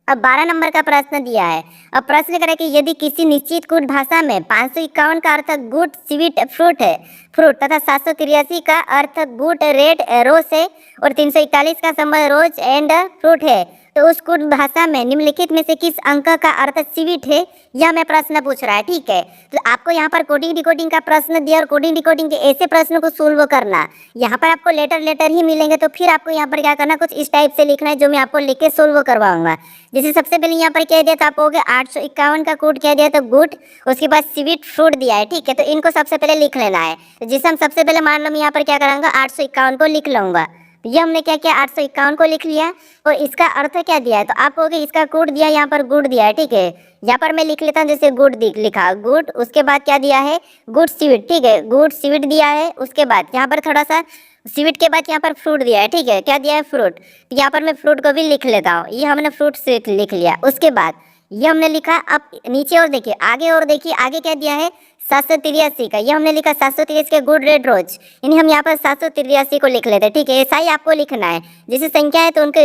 अब 12 नंबर का प्रश्न दिया है। अब प्रश्न करें कि यदि किसी निश्चित कूट भाषा में 551 का अर्थ गुड स्वीट फ्रूट है, फ्रूट तथा 783 का अर्थ गुड रेड रोज है, और 341 का संबंध रोज एंड फ्रूट है, तो उस कुट भाषा में निम्नलिखित में से किस अंक का अर्थ स्वीट है, यह हमें प्रश्न पूछ रहा है, ठीक है। तो आपको यहाँ पर कोडिंग डिकोडिंग का प्रश्न दिया, और कोडिंग डिकोडिंग के ऐसे प्रश्न को सोल्व करना, यहाँ पर आपको लेटर ही मिलेंगे, तो फिर आपको यहाँ पर क्या करना, कुछ इस टाइप से लिखना है, जो मैं आपको लिख के सोल्व करवाऊंगा। जैसे सबसे पहले यहाँ पर क्या दिया था, आपको 851 का कूट क्या दिया, तो गुड, उसके बाद स्वीट फ्रूट दिया है, ठीक है। तो इनको सबसे पहले लिख लेना है। तो जिसे हम सबसे पहले मान लो मैं यहाँ पर क्या करूँगा, 851 को लिख लूँगा। ये हमने क्या किया, 851 को लिख लिया, और इसका अर्थ क्या दिया है, तो आप कहोगे इसका गुड दिया, यहाँ पर गुड दिया है, ठीक है। यहाँ पर मैं लिख लेता हूँ, जैसे गुड लिखा, गुड, उसके बाद क्या दिया है, गुड स्वीट, ठीक है, गुड स्वीट दिया है। उसके बाद यहाँ पर थोड़ा सा स्वीट के बाद यहाँ पर फ्रूट दिया है, ठीक है, क्या दिया है, फ्रूट। यहाँ पर मैं फ्रूट को भी लिख लेता हूँ, ये हमने फ्रूट स्वीट लिख लिया। उसके बाद ये हमने लिखा, अब नीचे और देखिए, आगे और देखिए, आगे क्या दिया है, 783 का, ये हमने लिखा 783 के गुड रेड रोज, यानी हम यहाँ पर 783 को लिख लेते हैं, ठीक है। ऐसा ही आपको लिखना है, जैसे संख्या है तो उनके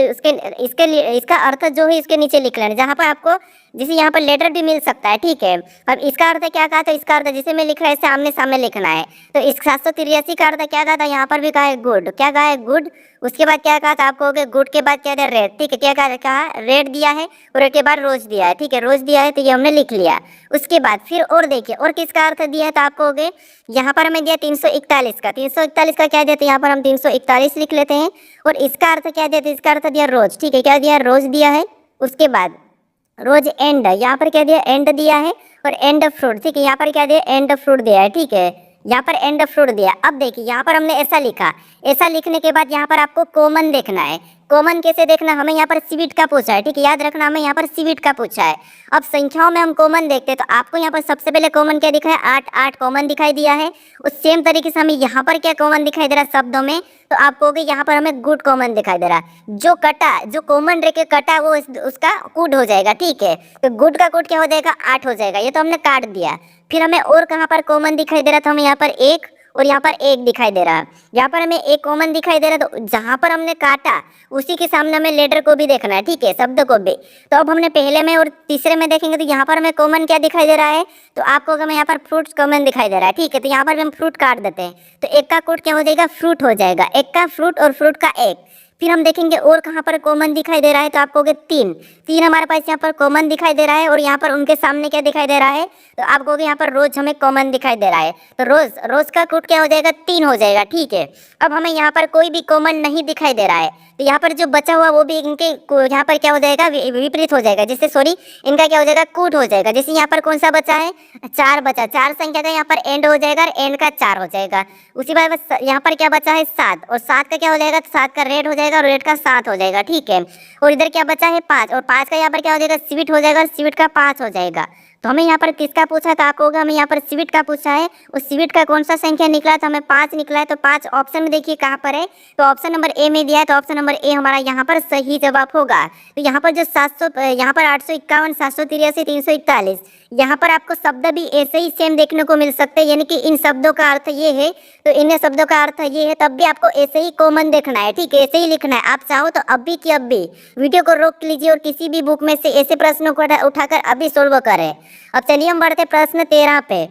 इसके लिए इसका अर्थ जो है इसके नीचे लिख लेना, जहाँ पर आपको जैसे यहाँ पर लेटर भी मिल सकता है, ठीक है। अब इसका अर्थ क्या कहा, तो इसका अर्थ जैसे मैं लिख रहा है ऐसे आमने सामने लिखना है। तो इस 783 का अर्थ क्या कहा था, यहाँ पर भी कहा है गुड, क्या कहा है, गुड। उसके बाद क्या कहा था आपको, गुड के बाद क्या दिया, रेड, ठीक है, क्या कहा, रेड दिया है, और रेड के बाद रोज दिया है, ठीक है, रोज दिया है, तो ये हमने लिख लिया। उसके बाद फिर और देखिए, और किसका अर्थ दिया है, तो आपको हो गए यहाँ पर हमें दिया 341 का, 341 का क्या दिया, तो यहाँ पर हम 341 लिख लेते हैं। और इसका अर्थ क्या दिया, तो इसका अर्थ दिया रोज, ठीक है, क्या दिया, रोज दिया है। उसके बाद रोज एंड, यहाँ पर क्या दिया, एंड दिया है, और एंड फ्रूट, ठीक है, यहाँ पर क्या दिया, एंड फ्रूट दिया है, ठीक है, यहाँ पर एंड फ्रूट दिया। अब देखिए यहाँ पर हमने ऐसा लिखा, ऐसा लिखने के बाद यहाँ पर आपको कॉमन देखना है। कॉमन कैसे देखना, हमें यहाँ पर स्वीट का पूछा है, ठीक है, याद रखना, हमें यहाँ पर स्वीट का पूछा है। अब संख्याओं में हम कॉमन देखते हैं, तो आपको यहाँ पर सबसे पहले कॉमन क्या दिखा है, 8 8 कॉमन दिखाई दिया है। उस सेम तरीके से हमें यहाँ पर क्या कॉमन दिखाई दे रहा है शब्दों में, तो आप कहोगे यहाँ पर हमें गुड कॉमन दिखाई दे रहा है। जो कटा, जो कॉमन रह के कटा वो उसका कूड हो जाएगा, ठीक है। तो गुड का कूड क्या हो जाएगा, 8 हो जाएगा, ये तो हमने काट दिया। फिर हमें और कहाँ पर कॉमन दिखाई दे रहा था, हमें यहाँ पर 1 और यहाँ पर 1 दिखाई दे रहा है, यहाँ पर हमें 1 कॉमन दिखाई दे रहा है। तो जहाँ पर हमने काटा उसी के सामने हमें लेटर को भी देखना है, ठीक है, शब्द को भी। तो अब हमने पहले में और तीसरे में देखेंगे, तो यहाँ पर हमें कॉमन क्या दिखाई दे रहा है, तो आपको हमें यहाँ पर फ्रूट कॉमन दिखाई दे रहा है, ठीक है। तो यहाँ पर हम फ्रूट काट देते हैं, तो 1 का कूट क्या हो जाएगा, फ्रूट हो जाएगा, 1 का फ्रूट और फ्रूट का 1। फिर हम देखेंगे और कहाँ पर कॉमन दिखाई दे रहा है, तो आप कहोगे 3 हमारे पास यहाँ पर कॉमन दिखाई दे रहा है, और यहाँ पर उनके सामने क्या दिखाई दे रहा है, तो आप कहोगे यहाँ पर रोज हमें कॉमन दिखाई दे रहा है। तो रोज का कूट क्या हो जाएगा, 3 हो जाएगा, ठीक है। अब हमें यहाँ पर कोई भी कॉमन नहीं दिखाई दे रहा है, तो यहाँ पर जो बचा हुआ वो भी इनके यहाँ पर क्या हो जाएगा, विपरीत हो जाएगा, जैसे सॉरी इनका क्या हो जाएगा, कूट हो जाएगा। जैसे यहाँ पर कौन सा बचा है, 4 बचा, 4 संख्या का यहाँ पर एंड हो जाएगा, और एंड का 4 हो जाएगा। उसी बार यहाँ पर क्या बचा है, 7, और 7 का क्या हो जाएगा, 7 का रेड हो जाएगा, और रेड का 7 हो जाएगा, ठीक है। और इधर क्या बचा है, 5, और 5 का यहाँ पर क्या हो जाएगा, स्वीट हो जाएगा, और स्वीट का 5 हो जाएगा। तो हमें यहाँ पर किसका पूछा तो आपको होगा हमें यहाँ पर स्वीट का पूछा है। उस स्वीट का कौन सा संख्या निकला तो हमें 5 निकला है। तो 5 ऑप्शन में देखिए कहाँ पर है, तो ऑप्शन नंबर ए में दिया है। तो ऑप्शन नंबर ए हमारा यहाँ पर सही जवाब होगा। तो यहाँ पर जो 700 यहाँ पर 851, 783, 341 यहाँ पर आपको शब्द भी ऐसे ही सेम देखने को मिल सकते हैं, यानी कि इन शब्दों का अर्थ ये है तो इन शब्दों का अर्थ ये है, तब भी आपको ऐसे ही कॉमन देखना है, ठीक है, ऐसे ही लिखना है। आप चाहो तो अभी की अभी वीडियो को रोक लीजिए और किसी भी बुक में से ऐसे प्रश्नों को उठाकर अभी सोल्व करें। अब चलिए हम बढ़ते प्रश्न 13 पे।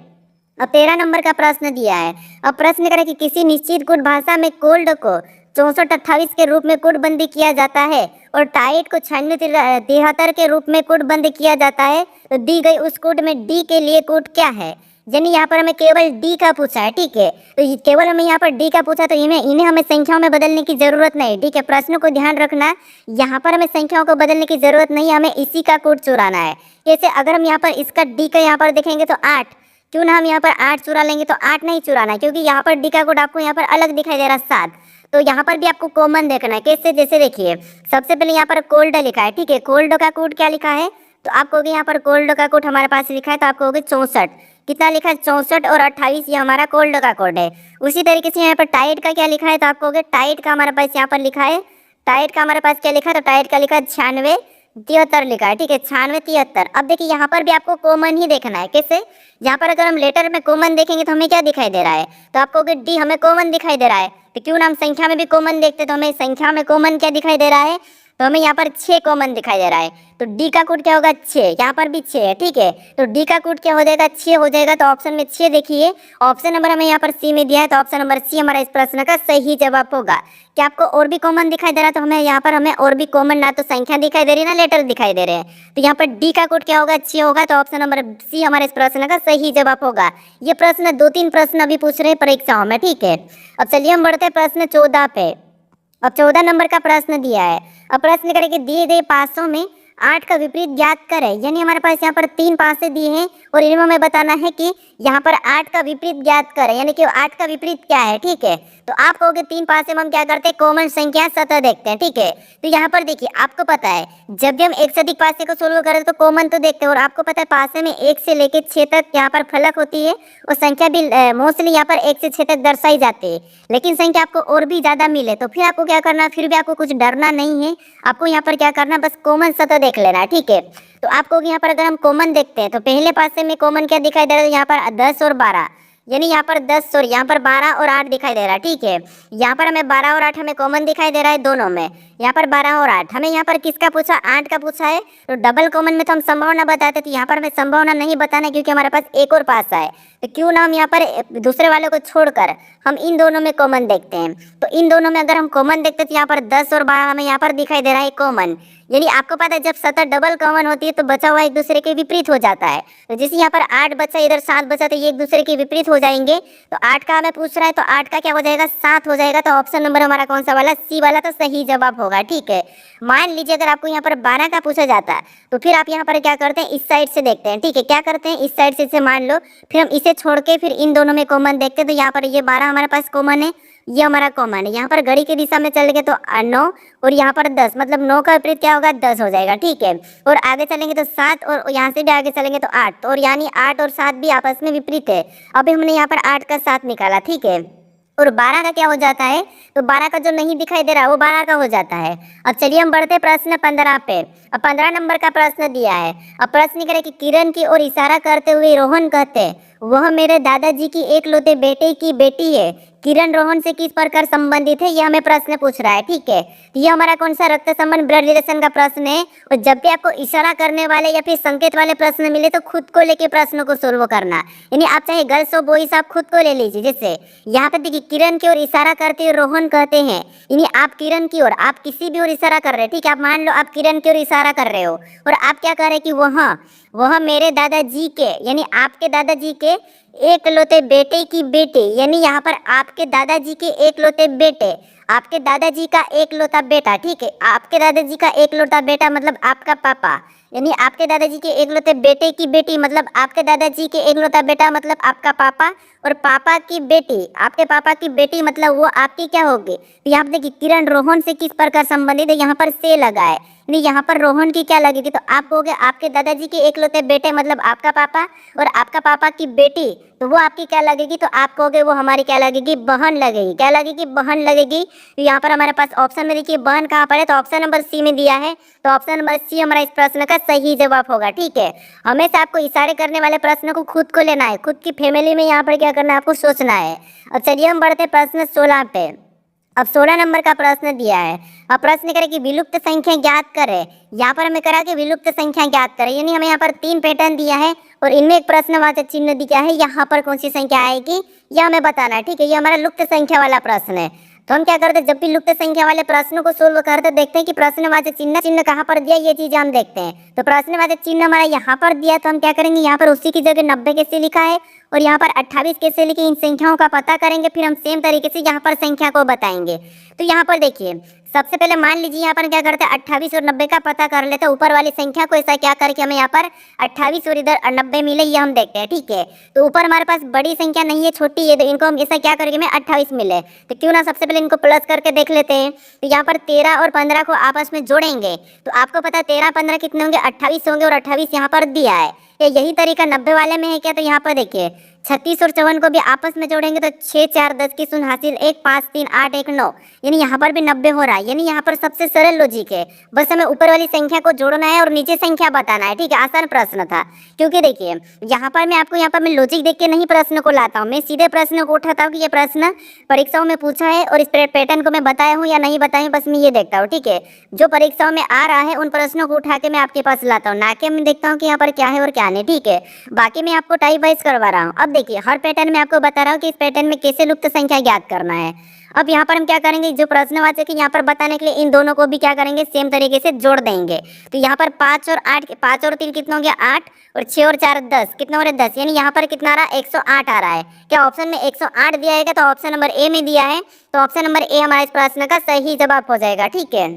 अब 13 नंबर का प्रश्न दिया है। अब प्रश्न करें कि किसी निश्चित गुट भाषा में कोल्ड को 64-28 के रूप में कूटबंदी किया जाता है और टाइट को 96-73 के रूप में कूटबंद किया जाता है, तो दी गई उस कूट में डी के लिए कूट क्या है। यानी यहाँ पर हमें केवल डी का पूछा है, ठीक है, तो केवल हमें यहाँ पर डी का पूछा, तो इन्हें हमें संख्याओं में बदलने की जरूरत नहीं, ठीक है। प्रश्न को ध्यान रखना, यहाँ पर हमें संख्याओं को बदलने की जरूरत नहीं, हमें इसी का कूट चुराना है। जैसे अगर हम यहाँ पर इसका डी का यहाँ पर देखेंगे तो 8, क्यों ना हम यहाँ पर 8 चुरा लेंगे, तो 8 नहीं चुराना, क्योंकि यहाँ पर डी का कोड आपको यहाँ पर अलग दिखाई दे रहा है 7। तो यहाँ पर भी आपको कॉमन देखना है। कैसे, जैसे देखिए सबसे पहले यहाँ पर कोल्ड लिखा है, ठीक है, कोल्ड का कोड क्या लिखा है, तो आपको यहाँ पर कोल्ड का कोड हमारे पास लिखा है, तो आपको होगी 64। कितना लिखा है, 64 और 28, ये हमारा कोल्ड का कोड है। उसी तरीके से यहाँ पर टाइट का क्या लिखा है, तो आपको होगा टाइट का हमारे पास यहाँ पर लिखा है, टाइट का हमारे पास क्या लिखा है, तो टाइट का लिखा है 96-73 लिखा है, ठीक है, 96-73। अब देखिए यहाँ पर भी आपको कॉमन ही देखना है। कैसे, यहाँ पर अगर हम लेटर में कॉमन देखेंगे तो हमें क्या दिखाई दे रहा है, तो आपको डी हमें कॉमन दिखाई दे रहा है, तो क्यों ना हम संख्या में भी कॉमन देखते, तो हमें संख्या में कॉमन क्या दिखाई दे रहा है, तो हमें यहाँ पर 6 कॉमन दिखाई दे रहा है। तो डी का कोड क्या होगा, 6, यहाँ पर भी 6 है, ठीक है, तो डी का कोड क्या हो जाएगा, 6 हो जाएगा। तो ऑप्शन में 6 देखिए, ऑप्शन नंबर हमें यहाँ पर सी में दिया है, तो ऑप्शन नंबर सी हमारा इस प्रश्न का सही जवाब होगा। क्या आपको और भी कॉमन दिखाई दे रहा है, तो हमें यहाँ पर हमें और भी कॉमन ना तो संख्या दिखाई दे रही है ना लेटर दिखाई दे रहे हैं, तो यहाँ पर डी का कोड क्या होगा, 6 होगा। तो ऑप्शन नंबर सी हमारे इस प्रश्न का सही जवाब होगा। ये प्रश्न 2-3 प्रश्न अभी पूछ रहे हैं परीक्षाओं में, ठीक है। अब चलिए हम बढ़ते हैं प्रश्न 14 पे। अब 14 नंबर का प्रश्न दिया है। अब प्रश्न करें कि दिए गए पासों में 8 का विपरीत ज्ञात करें, यानी हमारे पास यहाँ पर 3 पासे दिए हैं और इनमें हमें बताना है कि यहाँ पर 8 का विपरीत ज्ञात करें, यानी कि 8 का विपरीत क्या है, ठीक है। तो आप कहोगे 3 पासे में हम क्या करते हैं, कॉमन संख्या सतह देखते हैं, ठीक है। तो यहाँ पर देखिए आपको पता है जब भी हम एक से अधिक पासे को सोल्व करें तो कॉमन तो देखते हैं, और आपको पता है पासे में 1 से लेकर 6 तक यहाँ पर फलक होती है और संख्या भी मोस्टली यहाँ पर 1 से 6 तक दर्शाई जाती है। लेकिन संख्या आपको और भी ज्यादा मिले तो फिर आपको क्या करना है, फिर भी आपको कुछ डरना नहीं है, आपको यहाँ पर क्या करना, बस कॉमन सतह देख लेना है, ठीक है। तो आपको यहाँ पर अगर हम कॉमन देखते हैं तो पहले पासे में कॉमन क्या दिखाई दे रहा है, यहाँ पर 10 और 12, यानी यहाँ पर 10 और यहाँ पर 12 और 8 दिखाई दे रहा है, ठीक है। यहाँ पर हमें 12 और 8 हमें कॉमन दिखाई दे रहा है दोनों में, यहाँ पर 12 और 8। हमें यहाँ पर किसका पूछा, 8 का पूछा है, तो डबल कॉमन में तो हम संभावना बताते, तो यहाँ पर हमें संभावना नहीं बताना क्योंकि हमारे पास एक और पासा है, तो क्यों ना हम यहाँ पर दूसरे वालों को छोड़कर हम इन दोनों में कॉमन देखते हैं। तो इन दोनों में अगर हम कॉमन देखते तो यहाँ पर 10 और 12 हमें यहाँ पर दिखाई दे रहा है कॉमन, यानी आपको पता है जब सतह डबल कॉमन होती है तो बचा हुआ एक दूसरे के विपरीत हो जाता है। तो जैसे यहाँ पर 8 बचा, इधर 7 बचा, तो ये एक दूसरे के विपरीत हो जाएंगे। तो 8 का हमें पूछ रहा है, तो 8 का क्या हो जाएगा, 7 हो जाएगा। तो ऑप्शन नंबर हमारा कौन सा वाला, सी वाला, तो सही जवाब होगा, ठीक है। मान लीजिए अगर आपको यहाँ पर 12 का पूछा जाता है तो फिर आप यहाँ पर क्या करते हैं, इस साइड से देखते हैं, ठीक है। क्या करते हैं, इस साइड से इसे मान लो, फिर हम इसे छोड़ के फिर इन दोनों में कॉमन देखते हैं। तो यहाँ पर ये 12 हमारे पास कॉमन है, ये हमारा कॉमन है। यहाँ पर घड़ी की दिशा में चलेंगे तो 9 और यहाँ पर 10, मतलब 9 का विपरीत क्या होगा, 10 हो जाएगा, ठीक है। और आगे चलेंगे तो 7 और यहाँ से भी आगे चलेंगे तो 8, और यानी 8 और 7 भी आपस में विपरीत है। अभी हमने यहाँ पर 8 का 7 निकाला, ठीक है। और 12 का क्या हो जाता है, तो 12 का जो नहीं दिखाई दे रहा वो 12 का हो जाता है। अब चलिए हम बढ़ते प्रश्न 15 पे। अब 15 नंबर का प्रश्न दिया है। अब प्रश्न करे कि किरण की ओर इशारा करते हुए रोहन कहते, वह मेरे दादाजी की एकलौते बेटे की बेटी है, किरण रोहन से किस प्रकार संबंधित है, ये हमें प्रश्न पूछ रहा है, ठीक है। ये हमारा कौन सा रक्त संबंध, ब्लड रिलेशन का प्रश्न है। और जब भी आपको इशारा करने वाले या फिर संकेत वाले प्रश्न मिले तो खुद को लेके प्रश्नों को सोल्व करना, यानी आप चाहे गर्ल्स हो बॉयज आप खुद को ले लीजिए। जैसे यहाँ पे देखिए किरण की ओर इशारा करते हुए रोहन कहते हैं, यानी आप किरण की ओर, आप किसी भी ओर इशारा कर रहे हैं, ठीक है। आप मान लो आप किरण की ओर इशारा कर रहे हो और आप क्या कह रहे हैं कि वह मेरे दादाजी के, यानी आपके दादाजी के एकलौते बेटे की बेटी, यानी यहाँ पर आपके दादाजी के एकलौते बेटे, आपके दादाजी का एकलौता बेटा, ठीक है। आपके दादाजी का एकलौता बेटा मतलब आपका पापा, यानी आपके दादाजी के एकलौते बेटे की बेटी मतलब आपके दादाजी के एकलौता बेटा मतलब आपका पापा, और पापा की बेटी, आपके पापा की बेटी मतलब वो आपकी क्या होगी। तो यहाँ पर देखिए किरण रोहन से किस प्रकार संबंधित है, यहाँ पर से लगा है, नहीं यहाँ पर रोहन की क्या लगेगी, तो आप कहोगे आपके दादाजी के एकलौते बेटे मतलब आपका पापा, और आपका पापा की बेटी तो वो आपकी क्या लगेगी, तो आप कहोगे वो हमारी क्या लगेगी, बहन लगेगी। क्या लगेगी, बहन लगेगी। तो यहाँ पर हमारे पास ऑप्शन में देखिए बहन कहाँ पर है, तो ऑप्शन नंबर सी में दिया है, तो ऑप्शन नंबर सी हमारा इस प्रश्न का सही जवाब होगा, ठीक है। हमेशा आपको इशारे करने वाले प्रश्न को खुद को लेना है, खुद की फैमिली में यहाँ पर क्या करना है, आपको सोचना है। अब चलिए हम बढ़ते प्रश्न 16 पे। अब 16 नंबर का प्रश्न दिया है। अब प्रश्न करें कि विलुप्त संख्या ज्ञात करें। यहाँ पर हमें करा कि विलुप्त संख्या ज्ञात करें, यानी हमें यहाँ पर 3 पैटर्न दिया है और इनमें एक प्रश्नवाचक चिन्ह दिया है, यहाँ पर कौन सी संख्या आएगी यह हमें बताना है, ठीक है। ये हमारा लुप्त संख्या वाला प्रश्न है। तो हम क्या करते हैं, जब भी लुप्त संख्या वाले प्रश्नों को सोल्व करते देखते हैं कि प्रश्नवाचक चिन्ह कहाँ पर दिया, ये चीज हम देखते हैं। तो प्रश्नवाचक चिन्ह हमारा यहाँ पर दिया, तो हम क्या करेंगे, यहाँ पर उसी की जगह 90 कैसे लिखा है और यहाँ पर 28 कैसे लिखे, इन संख्याओं का पता करेंगे, फिर हम सेम तरीके से यहाँ पर संख्या को बताएंगे। तो यहाँ पर देखिए सबसे पहले मान लीजिए यहाँ पर क्या करते हैं, 28 और 90 का पता कर लेते हैं। ऊपर वाली संख्या को ऐसा क्या करके हमें यहाँ पर 28 और इधर 90 मिले, ये हम देखते हैं, ठीक है। तो ऊपर हमारे पास बड़ी संख्या नहीं है, छोटी है, तो इनको हम ऐसा क्या करके हमें 28 मिले, तो क्यों ना सबसे पहले इनको प्लस करके देख लेते हैं। तो यहाँ पर 13 और 15 को आपस में जोड़ेंगे, तो आपको पता है 13 15 कितने होंगे, 28 होंगे, और 28 यहाँ पर दिया है। यही तरीका 90 वाले में है क्या, तो यहाँ पर देखिए 36 और 54 को भी आपस में जोड़ेंगे, तो 6 4 10 की शून्य हासिल, 1 5 3 8 1 9, यानी यहाँ पर भी 90 हो रहा है। यानी यहाँ पर सबसे सरल लॉजिक है, बस हमें ऊपर वाली संख्या को जोड़ना है और नीचे संख्या बताना है, ठीक है। आसान प्रश्न था, क्योंकि देखिए यहाँ पर मैं आपको यहाँ पर मैं लॉजिक देख के नहीं प्रश्न को लाता हूँ, मैं सीधे प्रश्न को उठाता हूँ कि ये प्रश्न परीक्षाओं में पूछा है और इस पैटर्न को मैं बताया हूँ या नहीं बताया हूँ, बस मैं ये देखता हूँ, ठीक है। जो परीक्षाओं में आ रहा है उन प्रश्नों को उठा के मैं आपके पास लाता हूँ, ना कि मैं देखता हूँ कि यहाँ पर क्या है और क्या नहीं, ठीक है। बाकी मैं आपको टाइप वाइज करवा रहा हूँ। अब देखिए हर पैटर्न में आपको बता रहा हूँ कि इस पैटर्न में कैसे लुप्त संख्या ज्ञात करना है। अब यहाँ पर हम क्या करेंगे, जो प्रश्नवाचक है यहाँ पर बताने के लिए इन दोनों को भी क्या करेंगे, सेम तरीके से जोड़ देंगे। तो यहाँ पर 5 और 8, 5 और 3 कितना हो गया 8, और 6 और 4 10, कितना हो रहा है 10, यानी यहाँ पर कितना आ रहा है 108 आ रहा है। क्या ऑप्शन में 108 दिया है, तो ऑप्शन नंबर ए में दिया है, तो ऑप्शन नंबर ए हमारा इस प्रश्न का सही जवाब हो जाएगा, ठीक है।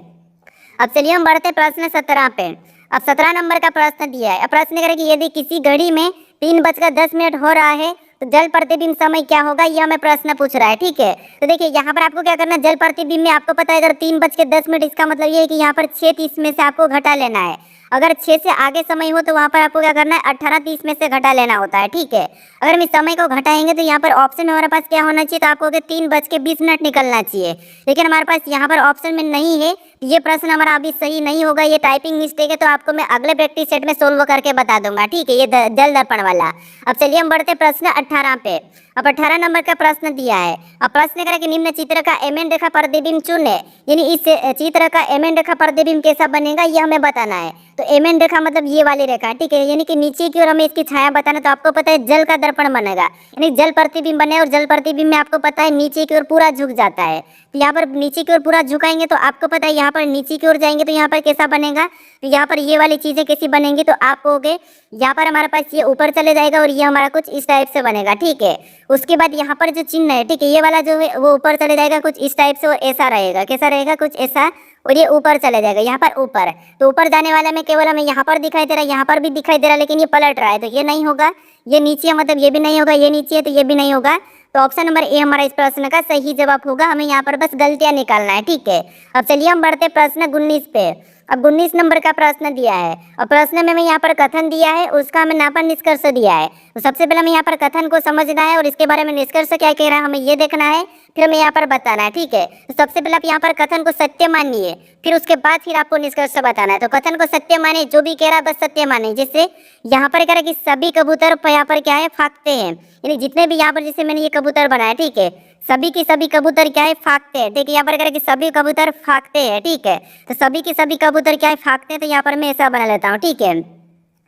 अब चलिए हम बढ़ते प्रश्न 17 पे। अब 17 नंबर का प्रश्न दिया है। अब प्रश्न करें कि यदि किसी घड़ी में 3:10 हो रहा है तो जल प्रतिबिंब समय क्या होगा, ये हमें प्रश्न पूछ रहा है, ठीक है। तो देखिए यहाँ पर आपको क्या करना है, जल प्रतिबिंब में आपको पता है अगर 3:10, इसका मतलब ये है कि यहाँ पर 6:30 में से आपको घटा लेना है। अगर 6 से आगे समय हो तो वहाँ पर आपको क्या करना है, 18:30 में से घटा लेना होता है, ठीक है। अगर हम इस समय को घटाएंगे तो यहाँ पर ऑप्शन में हमारे पास क्या होना चाहिए, तो आपको 3:20 निकलना चाहिए, लेकिन हमारे पास यहाँ पर ऑप्शन में नहीं है। ये प्रश्न हमारा अभी सही नहीं होगा, ये टाइपिंग मिस्टेक है, तो आपको मैं अगले प्रैक्टिस सेट में सोल्व करके बता दूंगा, ठीक है। ये जल दर्पण वाला। अब चलिए हम बढ़ते प्रश्न 18 पे। अब 18 नंबर का प्रश्न दिया है। अब प्रश्न करें कि निम्न चित्र का एमएन रेखा प्रतिबिंब चुने, यानी इस चित्र का एमएन रेखा प्रतिबिंब कैसा बनेगा ये हमें बताना है। तो एमएन रेखा मतलब ये वाली रेखा, ठीक है, यानी कि नीचे की ओर हमें इसकी छाया बताना। तो आपको पता है जल का दर्पण बनेगा, यानी जल प्रतिबिंब बने, और जल प्रतिबिंब में आपको पता है नीचे की ओर पूरा झुक जाता है। तो यहाँ पर नीचे की ओर पूरा झुकाएंगे तो आपको पता है यहाँ पर नीचे की ओर जाएंगे तो यहाँ पर कैसा बनेगा, तो यहाँ पर ये वाली चीजें कैसी बनेंगी, तो आप कहोगे यहाँ पर हमारे पास ये ऊपर चले जाएगा और ये हमारा कुछ इस टाइप से बनेगा, ठीक है। उसके बाद यहाँ पर जो चिन्ह है, ठीक है, ये वाला जो है वो ऊपर चले जाएगा कुछ इस टाइप से, और ऐसा रहेगा, कैसा रहेगा, कुछ ऐसा, और ये ऊपर चले जाएगा यहाँ पर ऊपर। तो ऊपर जाने वाला में केवल हमें यहाँ पर दिखाई दे रहा है, यहाँ पर भी दिखाई दे रहा है, लेकिन ये पलट रहा है, तो ये नहीं होगा। ये नीचे है मतलब ये भी नहीं होगा, ये नीचे है तो ये भी नहीं होगा। तो ऑप्शन नंबर ए हमारा इस प्रश्न का सही जवाब होगा। हमें यहाँ पर बस गलतियां निकालना है, ठीक है। अब चलिए हम बढ़ते प्रश्न 19 पे। अब 19 नंबर का प्रश्न दिया है, और प्रश्न में हमें यहाँ पर कथन दिया है, उसका हमें नापन निष्कर्ष दिया है। तो सबसे पहले हमें यहाँ पर कथन को समझना है और इसके बारे में निष्कर्ष क्या कह रहा है हमें ये देखना है, फिर हमें यहाँ पर बताना है, ठीक है। तो सबसे पहले आप यहाँ पर कथन को सत्य मानिए, फिर उसके बाद फिर आपको निष्कर्ष बताना है। तो कथन को सत्य माने, जो भी कह रहा है बस सत्य माने। जैसे यहाँ पर कह रहा है कि सभी कबूतर यहाँ पर क्या है, फाकते हैं, यानी जितने भी यहाँ पर जैसे मैंने ये कबूतर बनाया, ठीक है, सभी के सभी कबूतर क्या है, फाकते हैं। देखिए यहाँ पर कह रहा है कि सभी कबूतर फाकते हैं, ठीक है। तो सभी के सभी कबूतर क्या है, फाकते हैं, तो यहाँ पर मैं ऐसा बना लेता हूँ, ठीक है।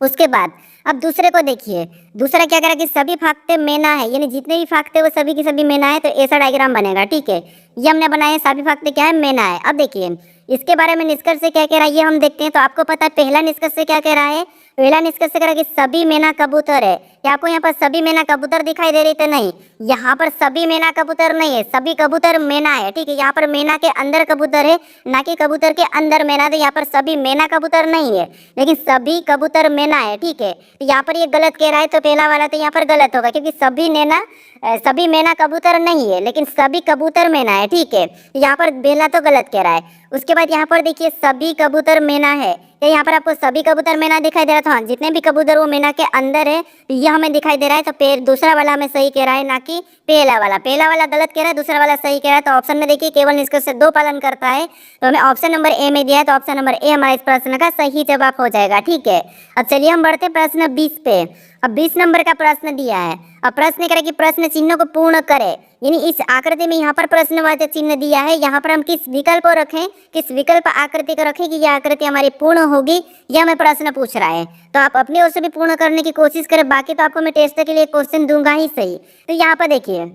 उसके बाद अब दूसरे को देखिए, दूसरा क्या कह रहा है कि सभी फाकते मैना है, यानी जितने भी फाकते वो सभी की सभी मैना है, तो ऐसा डायग्राम बनेगा, ठीक है। ये हमने बनाया, सभी फाकते क्या है, मैना है। अब देखिए इसके बारे में निष्कर्ष से क्या कह रहा है ये हम देखते हैं। तो आपको पता है पहला निष्कर्ष से क्या कह रहा है, पहला निष्कर्ष करा कि सभी मैना कबूतर है। क्या आपको यहाँ पर सभी मैना कबूतर दिखाई दे रही थे? नहीं, यहाँ पर सभी मैना कबूतर नहीं है, सभी कबूतर मैना है। ठीक है, यहाँ पर मैना के अंदर कबूतर है, ना कि कबूतर के अंदर मैना। तो यहाँ पर सभी मैना कबूतर नहीं है, लेकिन सभी कबूतर मैना है। ठीक है, तो यहाँ पर ये गलत कह रहा है, तो पहला वाला तो यहाँ पर गलत होगा, क्योंकि सभी मैना कबूतर नहीं है, लेकिन सभी कबूतर मैना है। ठीक है, यहाँ पर पहला तो गलत कह रहा है। उसके बाद यहाँ पर देखिए सभी कबूतर मैना है। क्या यहाँ पर आपको सभी कबूतर मैना दिखाई दे रहा था? हाँ, जितने भी कबूतर वो मैना के अंदर है ये हमें दिखाई दे रहा है। तो दूसरा वाला हमें सही कह रहा है, ना कि पहला वाला। पहला वाला गलत कह रहा है, दूसरा वाला सही कह रहा है। तो ऑप्शन में देखिए केवल निष्कर्ष से 2 पालन करता है, तो हमें ऑप्शन नंबर ए में दिया है, तो ऑप्शन नंबर ए हमारा इस प्रश्न का सही जवाब हो जाएगा। ठीक है, अब चलिए हम बढ़ते प्रश्न 20 पे। अब 20 नंबर का प्रश्न दिया है। अब प्रश्न करे कि प्रश्न चिन्हों को पूर्ण करे, यानी इस आकृति में यहाँ पर प्रश्नवाचक चिन्ह दिया है, यहाँ पर हम किस विकल्प को रखें, किस विकल्प आकृति को रखें कि यह आकृति हमारी पूर्ण होगी, यह हमें प्रश्न पूछ रहा है। तो आप अपनी ओर से भी पूर्ण करने की कोशिश करें, बाकी तो आपको मैं टेस्ट के लिए क्वेश्चन दूंगा ही सही। तो यहाँ पर देखिए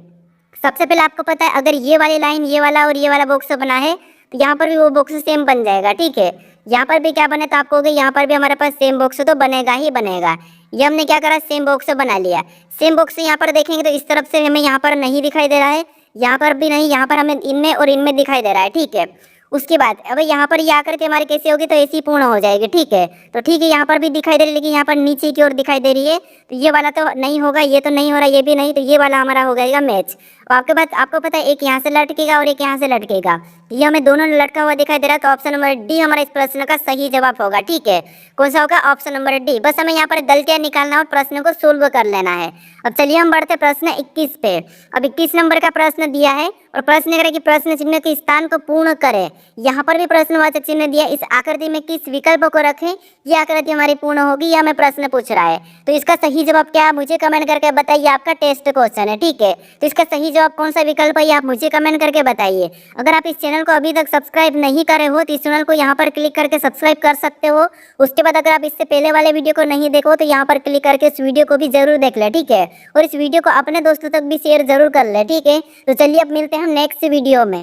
सबसे पहले आपको पता है अगर ये वाली लाइन ये वाला और ये वाला बॉक्स बना है तो यहाँ पर भी वो बॉक्स सेम बन जाएगा। ठीक है, यहाँ पर भी क्या बने तो आपको यहाँ पर भी हमारे पास सेम बॉक्स तो बनेगा ही बनेगा। ये हमने क्या करा, सेम बॉक्स बना लिया। सेम बॉक्स यहाँ पर देखेंगे तो इस तरफ से हमें यहाँ पर नहीं दिखाई दे रहा है, यहाँ पर भी नहीं, यहाँ पर हमें इनमें और इनमें दिखाई दे रहा है। ठीक है, उसके बाद अब यहाँ पर ये आकृति हमारी कैसी होगी, तो ऐसी पूर्ण हो जाएगी। ठीक है, तो ठीक है यहाँ पर भी दिखाई दे रही है, लेकिन यहाँ पर नीचे की ओर दिखाई दे रही है, तो ये वाला तो नहीं होगा, ये तो नहीं हो रहा, ये भी नहीं, तो ये वाला हमारा हो जाएगा मैच। और आपको पता है एक यहाँ से लटकेगा और एक यहाँ से लटकेगा, ये हमें दोनों लटका हुआ दिखाई दे रहा है, तो ऑप्शन नंबर डी हमारा इस प्रश्न का सही जवाब होगा। ठीक है, कौन सा होगा, ऑप्शन नंबर डी। बस हमें यहाँ पर गलतियाँ निकालना और प्रश्न को सोल्व कर लेना है। अब चलिए हम बढ़ते प्रश्न 21 पे। अब 21 नंबर का प्रश्न दिया है और प्रश्न करें कि प्रश्न चिन्ह के स्थान को पूर्ण करें। यहाँ पर भी प्रश्नवाचक चिन्ह दिया, इस आकृति में किस विकल्प को रखें, ये आकृति हमारी पूर्ण होगी, यह हमें प्रश्न पूछ रहा है। तो इसका सही जवाब क्या है मुझे कमेंट करके बताइए, आपका टेस्ट क्वेश्चन है। ठीक है, तो इसका सही जवाब कौन सा विकल्प है ये आप मुझे कमेंट करके बताइए। अगर आप इस चैनल को अभी तक सब्सक्राइब नहीं करे हो तो इस चैनल को यहाँ पर क्लिक करके सब्सक्राइब कर सकते हो। उसके बाद अगर आप इससे पहले वाले वीडियो को नहीं देखो तो यहाँ पर क्लिक करके इस वीडियो को भी जरूर देख ले। ठीक है, और इस वीडियो को अपने दोस्तों तक भी शेयर जरूर कर ले। ठीक है, तो चलिए अब मिलते हैं हम नेक्स्ट वीडियो में।